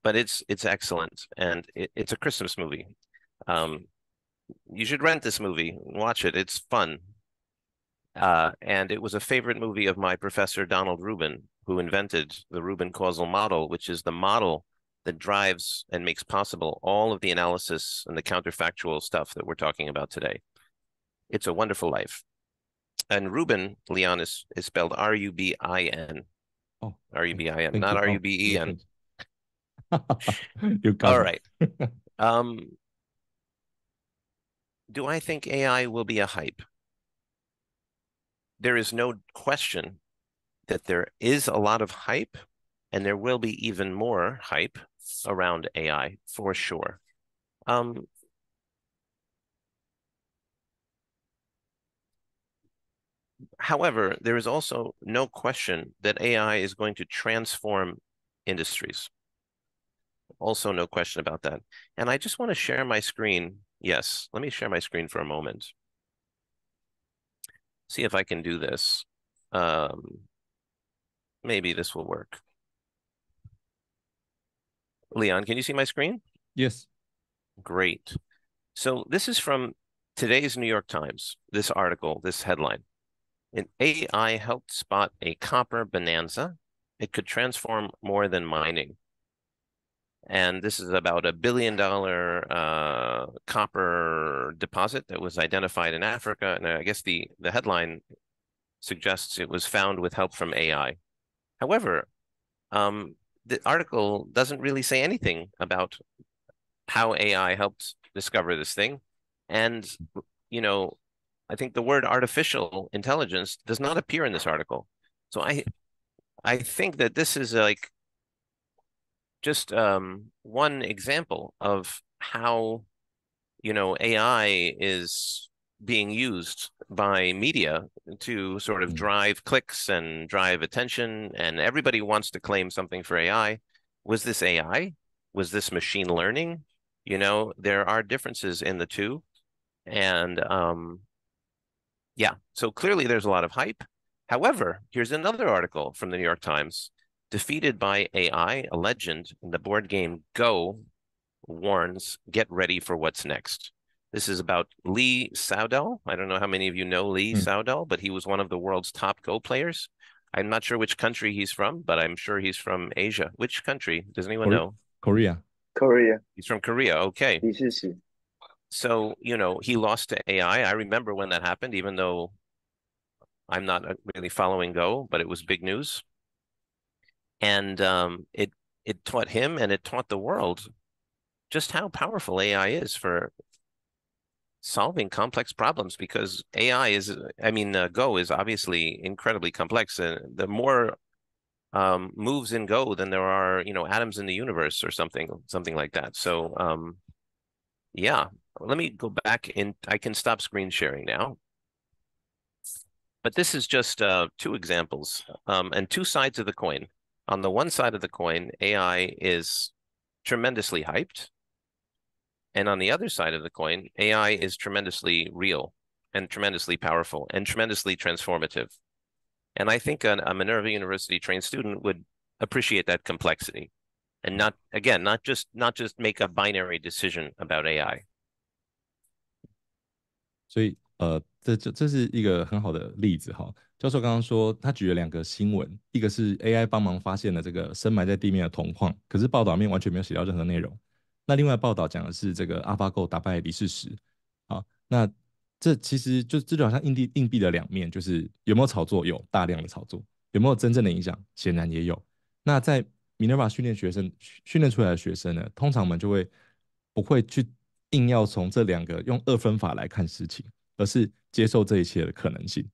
but it's excellent, and it's a Christmas movie. You should rent this movie, watch it. It's fun. And it was a favorite movie of my professor, Donald Rubin, who invented the Rubin causal model, which is the model that drives and makes possible all of the analysis and the counterfactual stuff that we're talking about today. It's a Wonderful Life. And Rubin, Leon, is spelled R-U-B-I-N. Oh, R-U-B-I-N, thank not you. R-U-B-E-N. You got All me. right. Do I think AI will be a hype? There is no question that there is a lot of hype, and there will be even more hype around AI for sure. However, there is also no question that AI is going to transform industries. Also, no question about that. And I just want to share my screen. Yes, let me share my screen for a moment. See if I can do this. Maybe this will work. Leon, can you see my screen? Yes. Great. So this is from today's New York Times, this article, this headline. An AI helped spot a copper bonanza. It could transform more than mining. And this is about $1 billion copper deposit that was identified in Africa. And I guess the headline suggests it was found with help from AI. However, the article doesn't really say anything about how AI helped discover this thing. And, you know, I think the word artificial intelligence does not appear in this article. So I think that this is like just one example of how, AI is being used by media to sort of drive clicks and drive attention, and everybody wants to claim something for AI. Was this AI? Was this machine learning? You know, there are differences in the two. And yeah, so clearly there's a lot of hype. However, here's another article from the New York Times. Defeated by AI, a legend in the board game Go warns, get ready for what's next. This is about Lee Sedol. I don't know how many of you know Lee Sedol, but he was one of the world's top Go players. I'm not sure which country he's from, but I'm sure he's from Asia. Which country? Does anyone know? Korea. Korea. He's from Korea. Okay. 李世石. So, you know, he lost to AI. I remember when that happened, even though I'm not really following Go, but it was big news. And it taught him and it taught the world just how powerful AI is for solving complex problems, because AI is, I mean, Go is obviously incredibly complex. The more moves in Go than there are, you know, atoms in the universe or something like that. So, yeah, let me go back in. I can stop screen sharing now. But this is just two examples and two sides of the coin. On the one side of the coin, AI is tremendously hyped. And on the other side of the coin, AI is tremendously real and tremendously powerful and tremendously transformative. And I think a Minerva University trained student would appreciate that complexity and not just make a binary decision about AI. 所以这是一个很好的例子哈。教授刚刚说他举了2个新闻，一个是 AI 帮忙发现了这个深埋在地面的铜矿，可是报道里面完全没有写到任何内容。那另外报道讲的是这个 AlphaGo 打败李世石。好，那这其实就好像硬币的2面，就是有没有炒作？有大量的炒作。有没有真正的影响？显然也有。那在 Minerva 训练出来的学生呢，通常我们就会不会去硬要从这2个用2分法来看事情，而是接受这一切的可能性。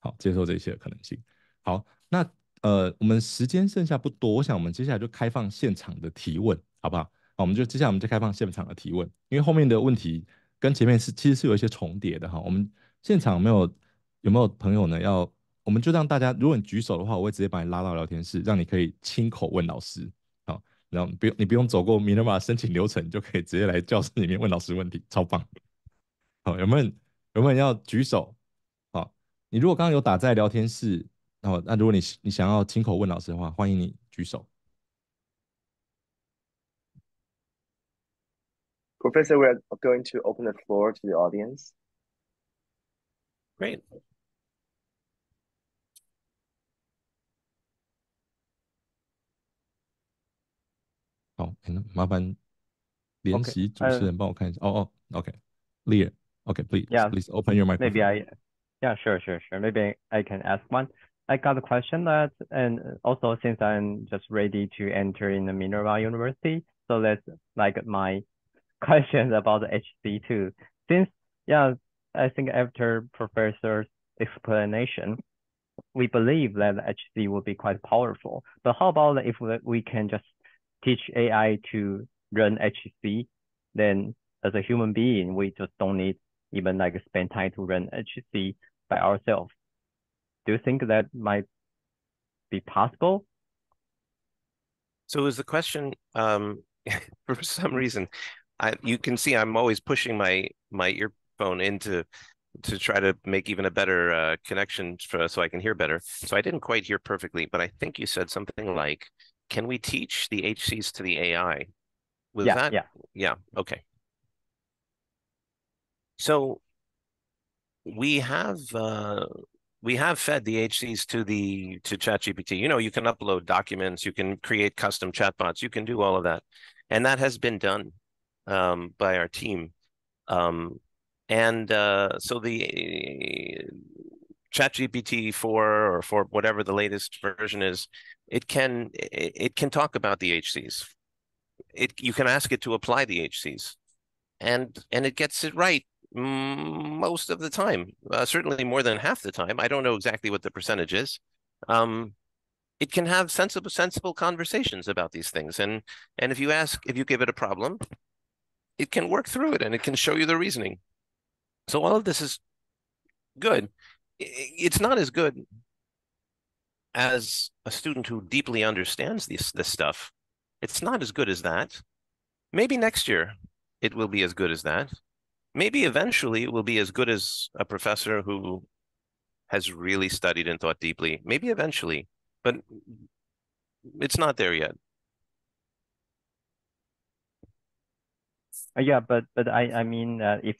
好，接受这一切的可能性。好，那我们时间剩下不多，我想我们接下来就开放现场的提问，好不好？好，接下来我们就开放现场的提问，因为后面的问题跟前面其实是有一些重叠的哈。我们现场有没有朋友呢？我们就让大家，如果你举手的话，我会直接把你拉到聊天室，让你可以亲口问老师。好，然后你不用走过 Minerva 申请流程，你就可以直接来教室里面问老师问题，超棒。好，有没有人要举手？好，你如果刚刚有打在聊天室，那如果你想要亲口问老师的话，欢迎你举手。Professor, we are going to open the floor to the audience. Great. 好，麻烦联席主持人帮我看一下。OK，Leah. Okay, please open your microphone. Sure. Maybe I can ask one. I got a question that, and also since I'm just ready to enter in the Minerva University, so that's like my questions about the HC too. Since, I think after Professor's explanation, we believe that HC will be quite powerful. But how about if we can just teach AI to run HC, then as a human being, we just don't need even like spend time to run HC by ourselves. Do you think that might be possible? So is the question, for some reason, you can see I'm always pushing my earphone into to try to make even a better connection so I can hear better. So I didn't quite hear perfectly, but I think you said something like, can we teach the HCs to the AI? Yeah, okay. So we have fed the HCs to ChatGPT. You know, you can upload documents, you can create custom chatbots, you can do all of that, and that has been done by our team. So the ChatGPT 4 or 4, whatever the latest version is, it can talk about the HCs. You can ask it to apply the HCs, and it gets it right most of the time, certainly more than half the time. I don't know exactly what the percentage is. It can have sensible conversations about these things, and if you give it a problem, it can work through it and it can show you the reasoning. So all of this is good. It's not as good as a student who deeply understands this stuff. It's not as good as that. Maybe next year it will be as good as that. Maybe eventually it will be as good as a professor who has really studied and thought deeply. Maybe eventually, but it's not there yet. Yeah, but I mean that if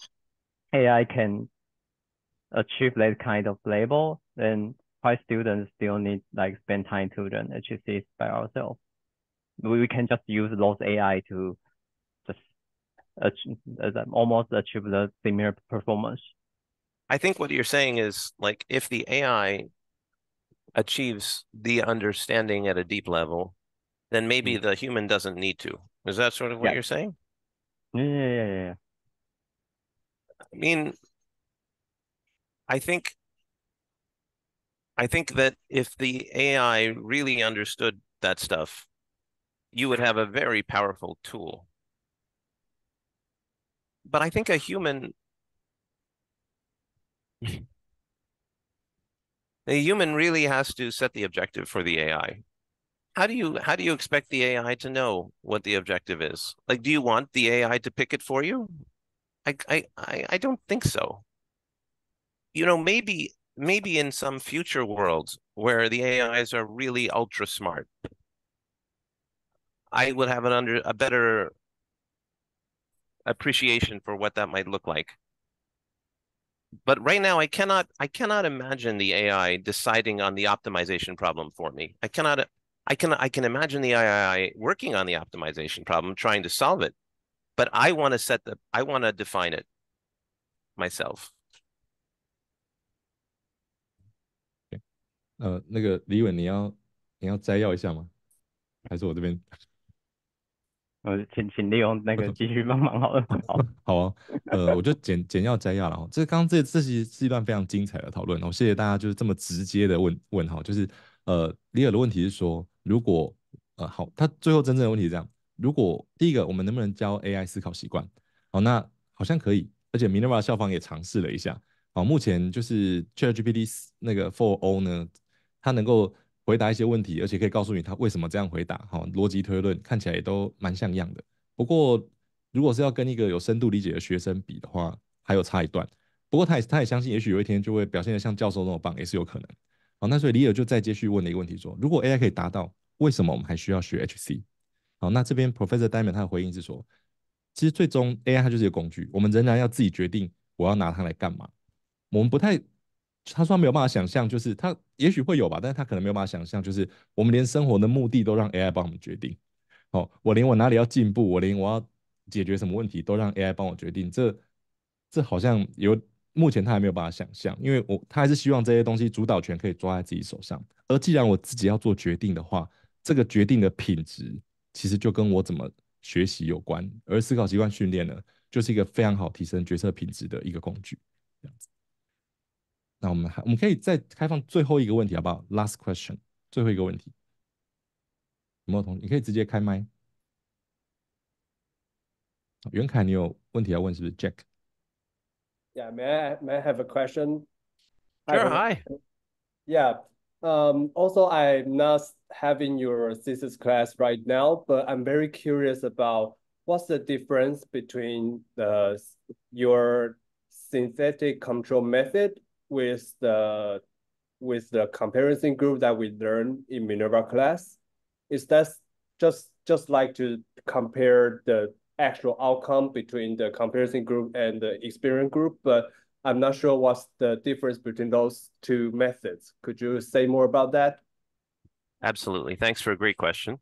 AI can achieve that kind of level, then why students still need like spend time to learn HCs by ourselves? We can just use those AI to just almost achieve the similar performance. I think what you're saying is like if the AI achieves the understanding at a deep level, then maybe the human doesn't need to. Is that sort of what you're saying? Yeah. I mean, I think that if the AI really understood that stuff, you would have a very powerful tool. But I think a human really has to set the objective for the AI. How do you expect the AI to know what the objective is? Like, do you want the AI to pick it for you? I don't think so. You know, maybe in some future worlds where the AIs are really ultra smart, I would have a better appreciation for what that might look like. But right now, I cannot imagine the AI deciding on the optimization problem for me. I can imagine the AI working on the optimization problem, trying to solve it, but I want to define it myself. 那个李伟，你要摘要一下吗？还是我这边？请利用那个继续帮忙好了。好，好啊，我就简要摘要了哈。这其实是一段非常精彩的讨论哦，谢谢大家就是这么直接的问哈，就是李尔的问题是说，如果好，他最后真正的问题是这样，如果第一个我们能不能教 AI 思考习惯？好，那好像可以，而且 Minerva 校方也尝试了一下，好，目前就是 ChatGPT 那个 4O 呢，它能够回答一些问题，而且可以告诉你它为什么这样回答，好，逻辑推论看起来也都蛮像样的。不过，如果是要跟一个有深度理解的学生比的话，还有差一段。不过他也相信，也许有一天就会表现得像教授那么棒，也是有可能。好，那所以李尔就再接续问了一个问题说，如果 AI 可以达到，为什么我们还需要学 HC？好，那这边 Professor Diamond 他的回应是说，其实最终 AI 它就是一个工具，我们仍然要自己决定我要拿它来干嘛。我们不太，他说他没有办法想象，就是他也许会有吧，但是他可能没有办法想象，就是我们连生活的目的都让 AI 帮我们决定。哦，我连我哪里要进步，我连我要解决什么问题都让 AI 帮我决定，这好像目前他还没有办法想象，因为他还是希望这些东西主导权可以抓在自己手上。而既然我自己要做决定的话，这个决定的品质其实就跟我怎么学习有关，而思考习惯训练呢，就是一个非常好提升决策品质的一个工具。这样子，那我们可以再开放最后一个问题好不好？Last question， 最后一个问题，有没有同学？你可以直接开麦。袁凯，你有问题要问是不是 ？Jack。Yeah, may I have a question? Sure. Hi. Yeah. Also, I'm not having your thesis class right now, but I'm very curious about what's the difference between your synthetic control method with the comparison group that we learned in Minerva class. Is that just like to compare the actual outcome between the comparison group and the experiment group, but I'm not sure what's the difference between those two methods. Could you say more about that? Absolutely. Thanks for a great question.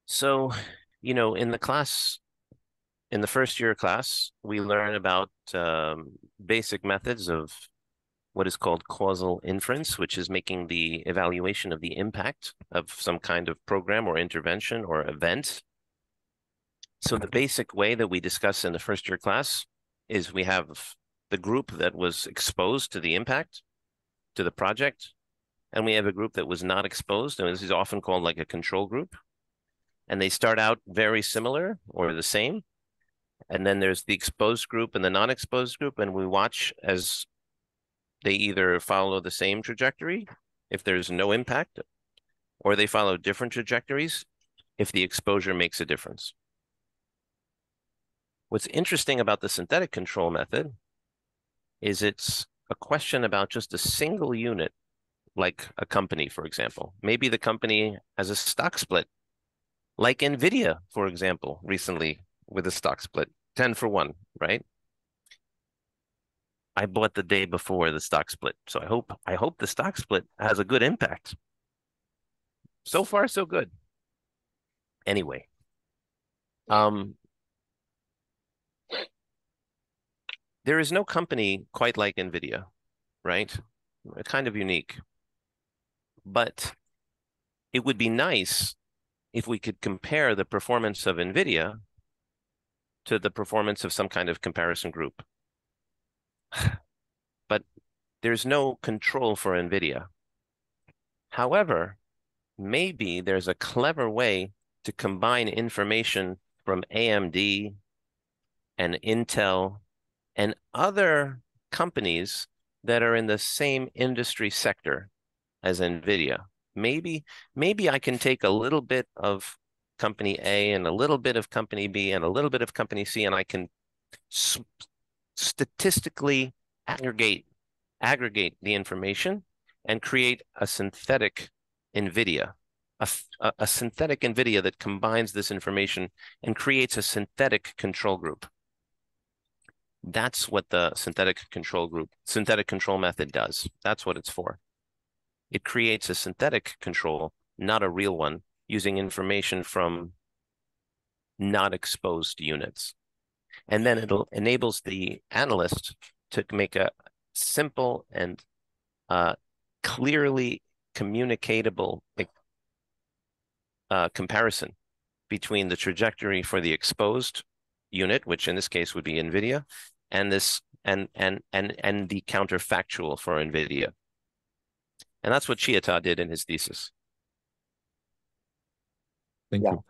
So, you know, in the first year class, we learn about basic methods of what is called causal inference, which is making the evaluation of the impact of some kind of program or intervention or event. So the basic way that we discuss in the first year class is we have the group that was exposed to the impact, to the project, and we have a group that was not exposed, and this is often called like a control group. And they start out very similar or the same, And then there's the exposed group and the non-exposed group, and we watch as they either follow the same trajectory if there's no impact, or they follow different trajectories if the exposure makes a difference. What's interesting about the synthetic control method is it's a question about just a single unit, like a company, for example. Maybe the company has a stock split, like NVIDIA, for example, recently with a stock split, 10 for 1, right? I bought the day before the stock split, so I hope the stock split has a good impact. So far, so good. Anyway, there is no company quite like NVIDIA, right? Kind of unique. But it would be nice if we could compare the performance of NVIDIA to the performance of some kind of comparison group. But there's no control for NVIDIA. However, maybe there's a clever way to combine information from AMD and Intel and other companies that are in the same industry sector as NVIDIA. Maybe I can take a little bit of company A and a little bit of company B and a little bit of company C, and I can statistically aggregate the information and create a synthetic NVIDIA, a synthetic NVIDIA that combines this information and creates a synthetic control group. That's what the synthetic control method does. That's what it's for. It creates a synthetic control, not a real one, using information from not exposed units. And then it enables the analyst to make a simple and clearly communicatable comparison between the trajectory for the exposed unit, which in this case would be NVIDIA, and this and the counterfactual for NVIDIA. And that's what Chiata did in his thesis. Thank you.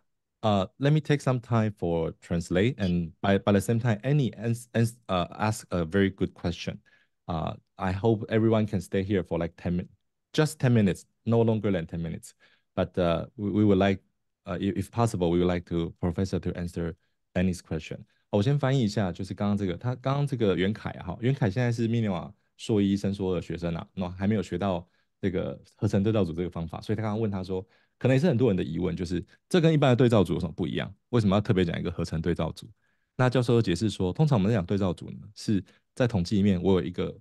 Let me take some time for translate, and by the same time, Annie ask a very good question. I hope everyone can stay here for like 10 minutes, just 10 minutes, no longer than 10 minutes. But we would like, if possible, we would like to Professor to answer Annie's question. 我先翻译一下，就是刚刚这个袁凯哈，袁凯现在是密涅瓦硕一伸缩的学生啊，那还没有学到这个合成对照组这个方法，所以他刚刚问他说，可能也是很多人的疑问，就是这跟一般的对照组有什么不一样？为什么要特别讲一个合成对照组？那教授解释说，通常我们在讲对照组呢，是在统计里面，我有一个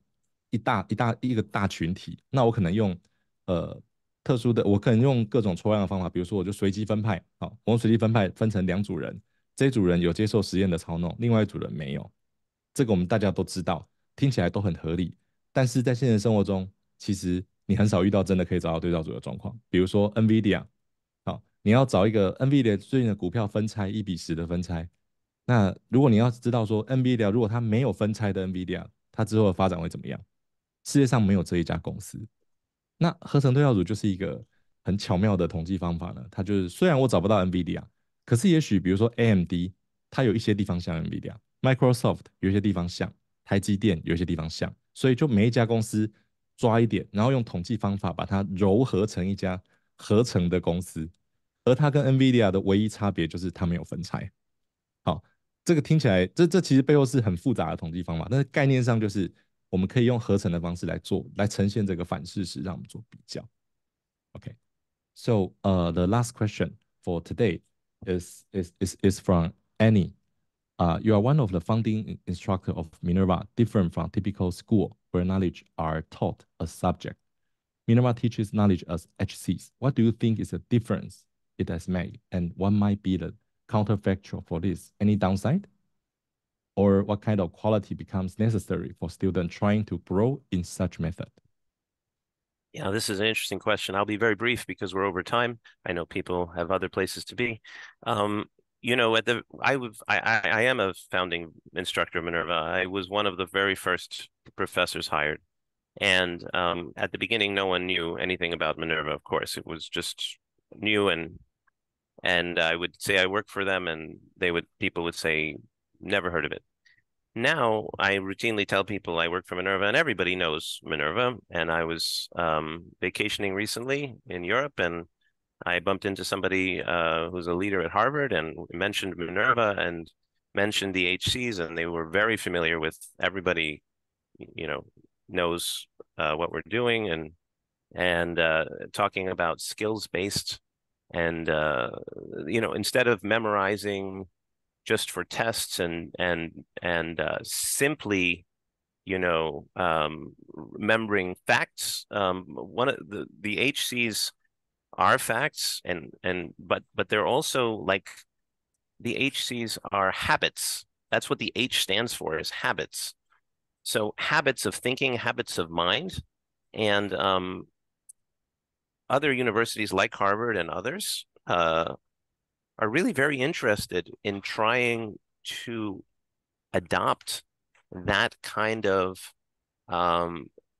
大群体，那我可能用特殊的，我可能用各种抽样的方法，比如说我就随机分派，好，我用随机分派分成2组人，这一组人有接受实验的操弄，另外一组人没有，这个我们大家都知道，听起来都很合理，但是在现实生活中，其实你很少遇到真的可以找到对照组的状况，比如说 NVIDIA。好，你要找一个 NVIDIA 最近的股票分拆1:10的分拆，那如果你要知道说 NVIDIA 如果它没有分拆的 NVIDIA，它之后的发展会怎么样？世界上没有这一家公司。那合成对照组就是一个很巧妙的统计方法呢，它就是虽然我找不到 NVIDIA，可是也许比如说 AMD， 它有一些地方像 NVIDIA，Microsoft 有一些地方像，台积电有一些地方像，所以就每一家公司抓一点，然后用统计方法把它糅合成一家合成的公司，而它跟 NVIDIA 的唯一差别就是它没有分拆。好，这个听起来，这其实背后是很复杂的统计方法，但是概念上就是我们可以用合成的方式来呈现这个反事实，让我们做比较。Okay, so the last question for today is from Annie. You are one of the founding instructor of Minerva, different from typical school where knowledge are taught as subject. Minerva teaches knowledge as HCs. What do you think is the difference it has made, and what might be the counterfactual for this? Any downside? Or what kind of quality becomes necessary for students trying to grow in such method? Yeah, this is an interesting question. I'll be very brief because we're over time. I know people have other places to be. You know, I am a founding instructor of Minerva. I was one of the very first professors hired. And at the beginning, no one knew anything about Minerva, of course. It was just new, and I would say I worked for them, and people would say, never heard of it. Now I routinely tell people I work for Minerva, and everybody knows Minerva. And I was vacationing recently in Europe, and I bumped into somebody who's a leader at Harvard and mentioned Minerva and mentioned the HCs, and they were very familiar with everybody, knows what we're doing, and talking about skills-based, and instead of memorizing just for tests and simply remembering facts. One of the HCs are facts, but they're also like the HCs are habits. That's what the H stands for, is habits. So habits of thinking, habits of mind, and other universities like Harvard and others are really very interested in trying to adopt that kind of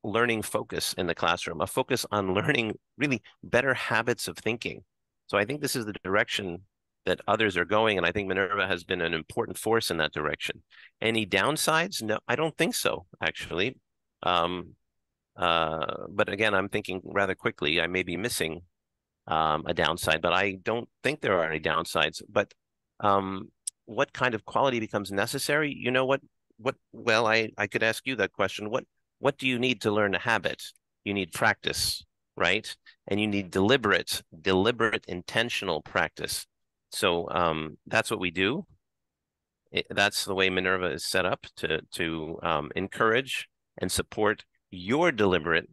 learning focus in the classroom, a focus on learning really better habits of thinking. So I think this is the direction that others are going, and I think Minerva has been an important force in that direction. Any downsides? No, I don't think so, actually. But again, I'm thinking rather quickly. I may be missing a downside, but I don't think there are any downsides. But what kind of quality becomes necessary? You know what? Well, I could ask you that question. What do you need to learn a habit? You need practice, right? And you need deliberate, intentional practice. So that's what we do. That's the way Minerva is set up to encourage and support your deliberate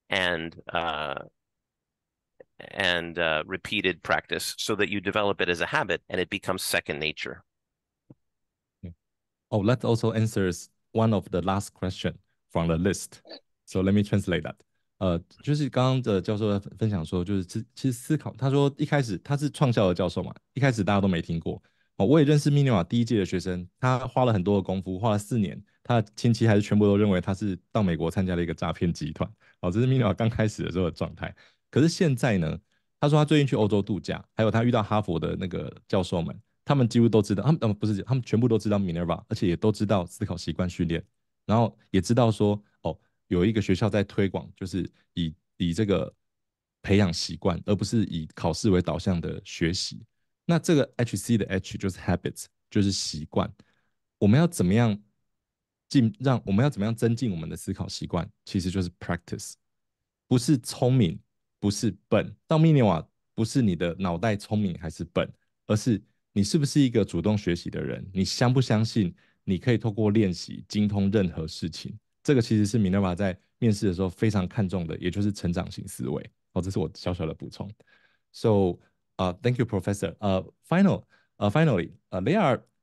and repeated practice, so that you develop it as a habit and it becomes second nature. Oh, that also answers one of the last question from the list. So let me translate that. 就是刚刚的教授分享说，就是其实思考，他说一开始他是创校的教授嘛，一开始大家都没听过。哦，我也认识密涅瓦第一届的学生，他花了很多的功夫，花了4年，他的亲戚还是全部都认为他是到美国参加了一个诈骗集团。哦，这是密涅瓦刚开始的时候的状态。可是现在呢，他说他最近去欧洲度假，还有他遇到哈佛的那个教授们，他们几乎都知道，不是，他们全部都知道 Minerva， 而且也都知道思考习惯训练，然后也知道说，哦，有一个学校在推广，就是以这个培养习惯，而不是以考试为导向的学习。那这个 HC 的 H 就是 habits， 就是习惯。我们要怎么样我们要怎么样增进我们的思考习惯？其实就是 practice， 不是聪明，不是笨。到密涅瓦不是你的脑袋聪明还是笨，而是你是不是一个主动学习的人？你相不相信你可以透过练习精通任何事情？这个其实是 Minerva 在面试的时候非常看重的，也就是成长型思维。哦，这是我小小的补充。So, thank you, Professor. Finally,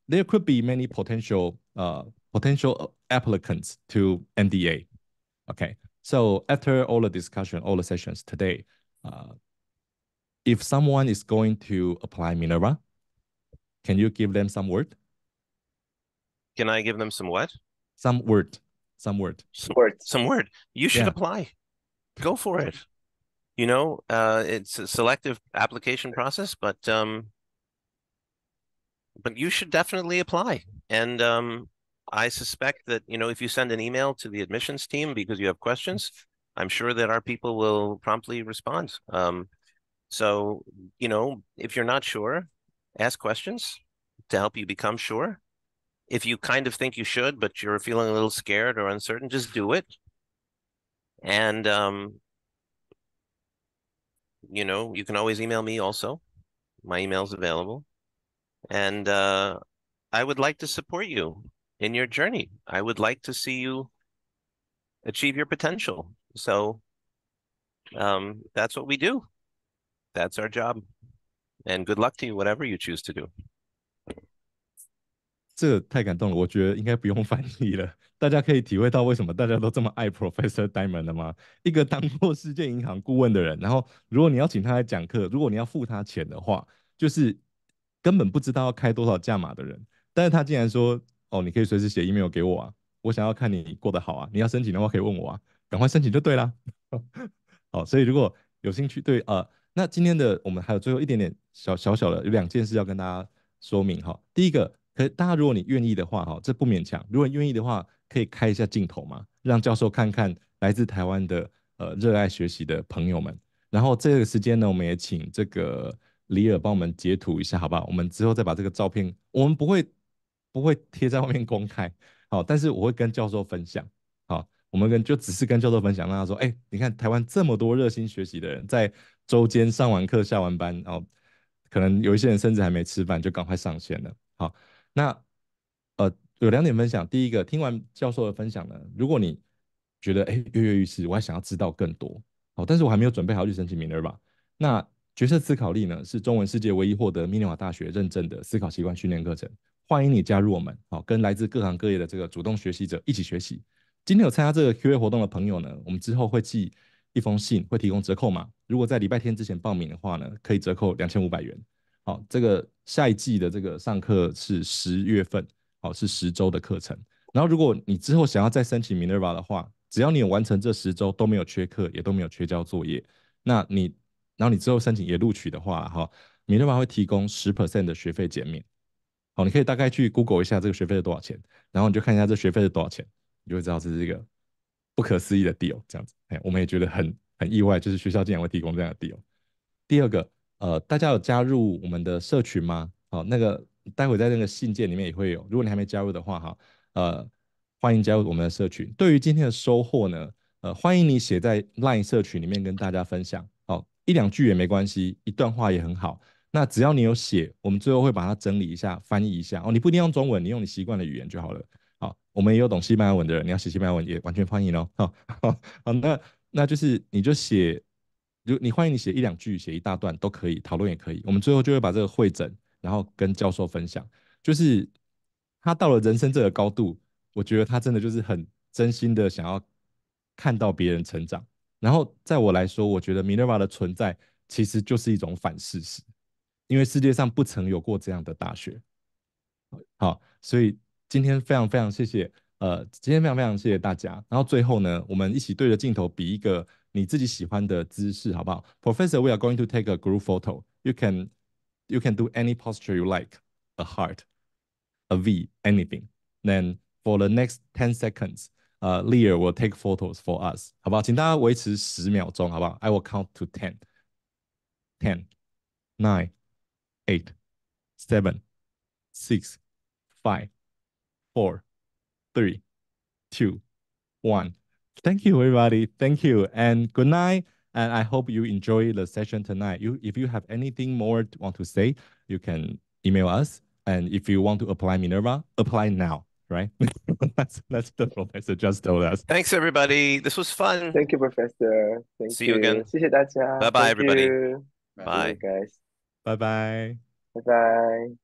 there could be many potential applicants to MDA. Okay, so after all the discussion, all the sessions today, if someone is going to apply Minerva, can you give them some word? Can I give them some what? Some word. Some word. Some word. You should apply. Go for it. It's a selective application process, but you should definitely apply. And I suspect that, if you send an email to the admissions team because you have questions, I'm sure that our people will promptly respond. So, if you're not sure, ask questions to help you become sure. If you kind of think you should, but you're feeling a little scared or uncertain, just do it. And, you can always email me also. My email is available. And I would like to support you in your journey. I would like to see you achieve your potential. So that's what we do. That's our job. And good luck to you, whatever you choose to do. 这个太感动了，我觉得应该不用翻译了。大家可以体会到为什么大家都这么爱 Professor Diamond 了吗？一个当过世界银行顾问的人，然后如果你要请他来讲课，如果你要付他钱的话，就是根本不知道要开多少价码的人。但是他竟然说：“哦，你可以随时写 email 给我啊，我想要看你过得好啊，你要申请的话可以问我啊，赶快申请就对啦。”好，所以如果有兴趣，对那今天的我们还有最后一点点小的有2件事要跟大家说明哈。第一个，可大家如果你愿意的话，哈，这不勉强。如果你愿意的话，可以开一下镜头嘛，让教授看看来自台湾的热爱学习的朋友们。然后这个时间呢，我们也请这个李尔帮我们截图一下，好不好？我们之后再把这个照片，我们不会贴在外面公开，好，但是我会跟教授分享，好，我们就只是跟教授分享，让他说，哎，你看台湾这么多热心学习的人，在周间上完课下完班，然后可能有一些人甚至还没吃饭就赶快上线了，好，那有2点分享，第一个，听完教授的分享呢，如果你觉得哎跃跃欲试，我还想要知道更多，好，但是我还没有准备好去申请 Minerva，那角色思考力呢是中文世界唯一获得密涅瓦大学认证的思考习惯训练课程，欢迎你加入我们，好，跟来自各行各业的这个主动学习者一起学习。今天有参加这个 QA 活动的朋友呢，我们之后会寄一封信，会提供折扣码。如果在礼拜天之前报名的话呢，可以折扣2500元。好，这个下一季的这个上课是10月份，好，是10周的课程。然后如果你之后想要再申请 Minerva 的话，只要你有完成这10周都没有缺课，也都没有缺交作业，然后你之后申请也录取的话，哈，Minerva 会提供10% 的学费减免。好，你可以大概去 Google 一下这个学费是多少钱，然后你就看一下这学费是多少钱，你就会知道这是一个不可思议的 deal。这样子，哎，我们也觉得很意外，就是学校竟然会提供这样的 deal。第二个，大家有加入我们的社群吗？好，那个待会在那个信件里面也会有，如果你还没加入的话，哈，欢迎加入我们的社群。对于今天的收获呢，欢迎你写在 LINE 社群里面跟大家分享，好，1-2句也没关系，一段话也很好。那只要你有写，我们最后会把它整理一下，翻译一下。哦，你不一定用中文，你用你习惯的语言就好了。好，我们也有懂西班牙文的人，你要写西班牙文也完全欢迎哦。好，好，那就是你就写，你欢迎你写1-2句，写一大段都可以，讨论也可以。我们最后就会把这个汇整，然后跟教授分享。就是他到了人生这个高度，我觉得他真的就是很真心的想要看到别人成长。然后在我来说，我觉得 Minerva 的存在其实就是一种反事实，因为世界上不曾有过这样的大学。好，所以今天非常非常谢谢，今天非常非常谢谢大家。然后最后呢，我们一起对着镜头比一个你自己喜欢的姿势，好不好？Professor, we are going to take a group photo. You can do any posture you like, a heart, a V, anything. Then for the next 10 seconds, Leah will take photos for us，好不好？请大家维持10秒钟，好不好？I will count to 10, 10, 9, 8, 7, 6, 5, 4, 3, 2, 1. Thank you, everybody. Thank you, and good night. And I hope you enjoy the session tonight. If you have anything more to want to say, you can email us. And if you want to apply Minerva, apply now, right? That's the professor just told us. Thanks, everybody. This was fun. Thank you, Professor. Thank See you again. you. 谢谢大家。Bye bye, Thank everybody. you. See you Bye. guys. Bye bye. Bye bye.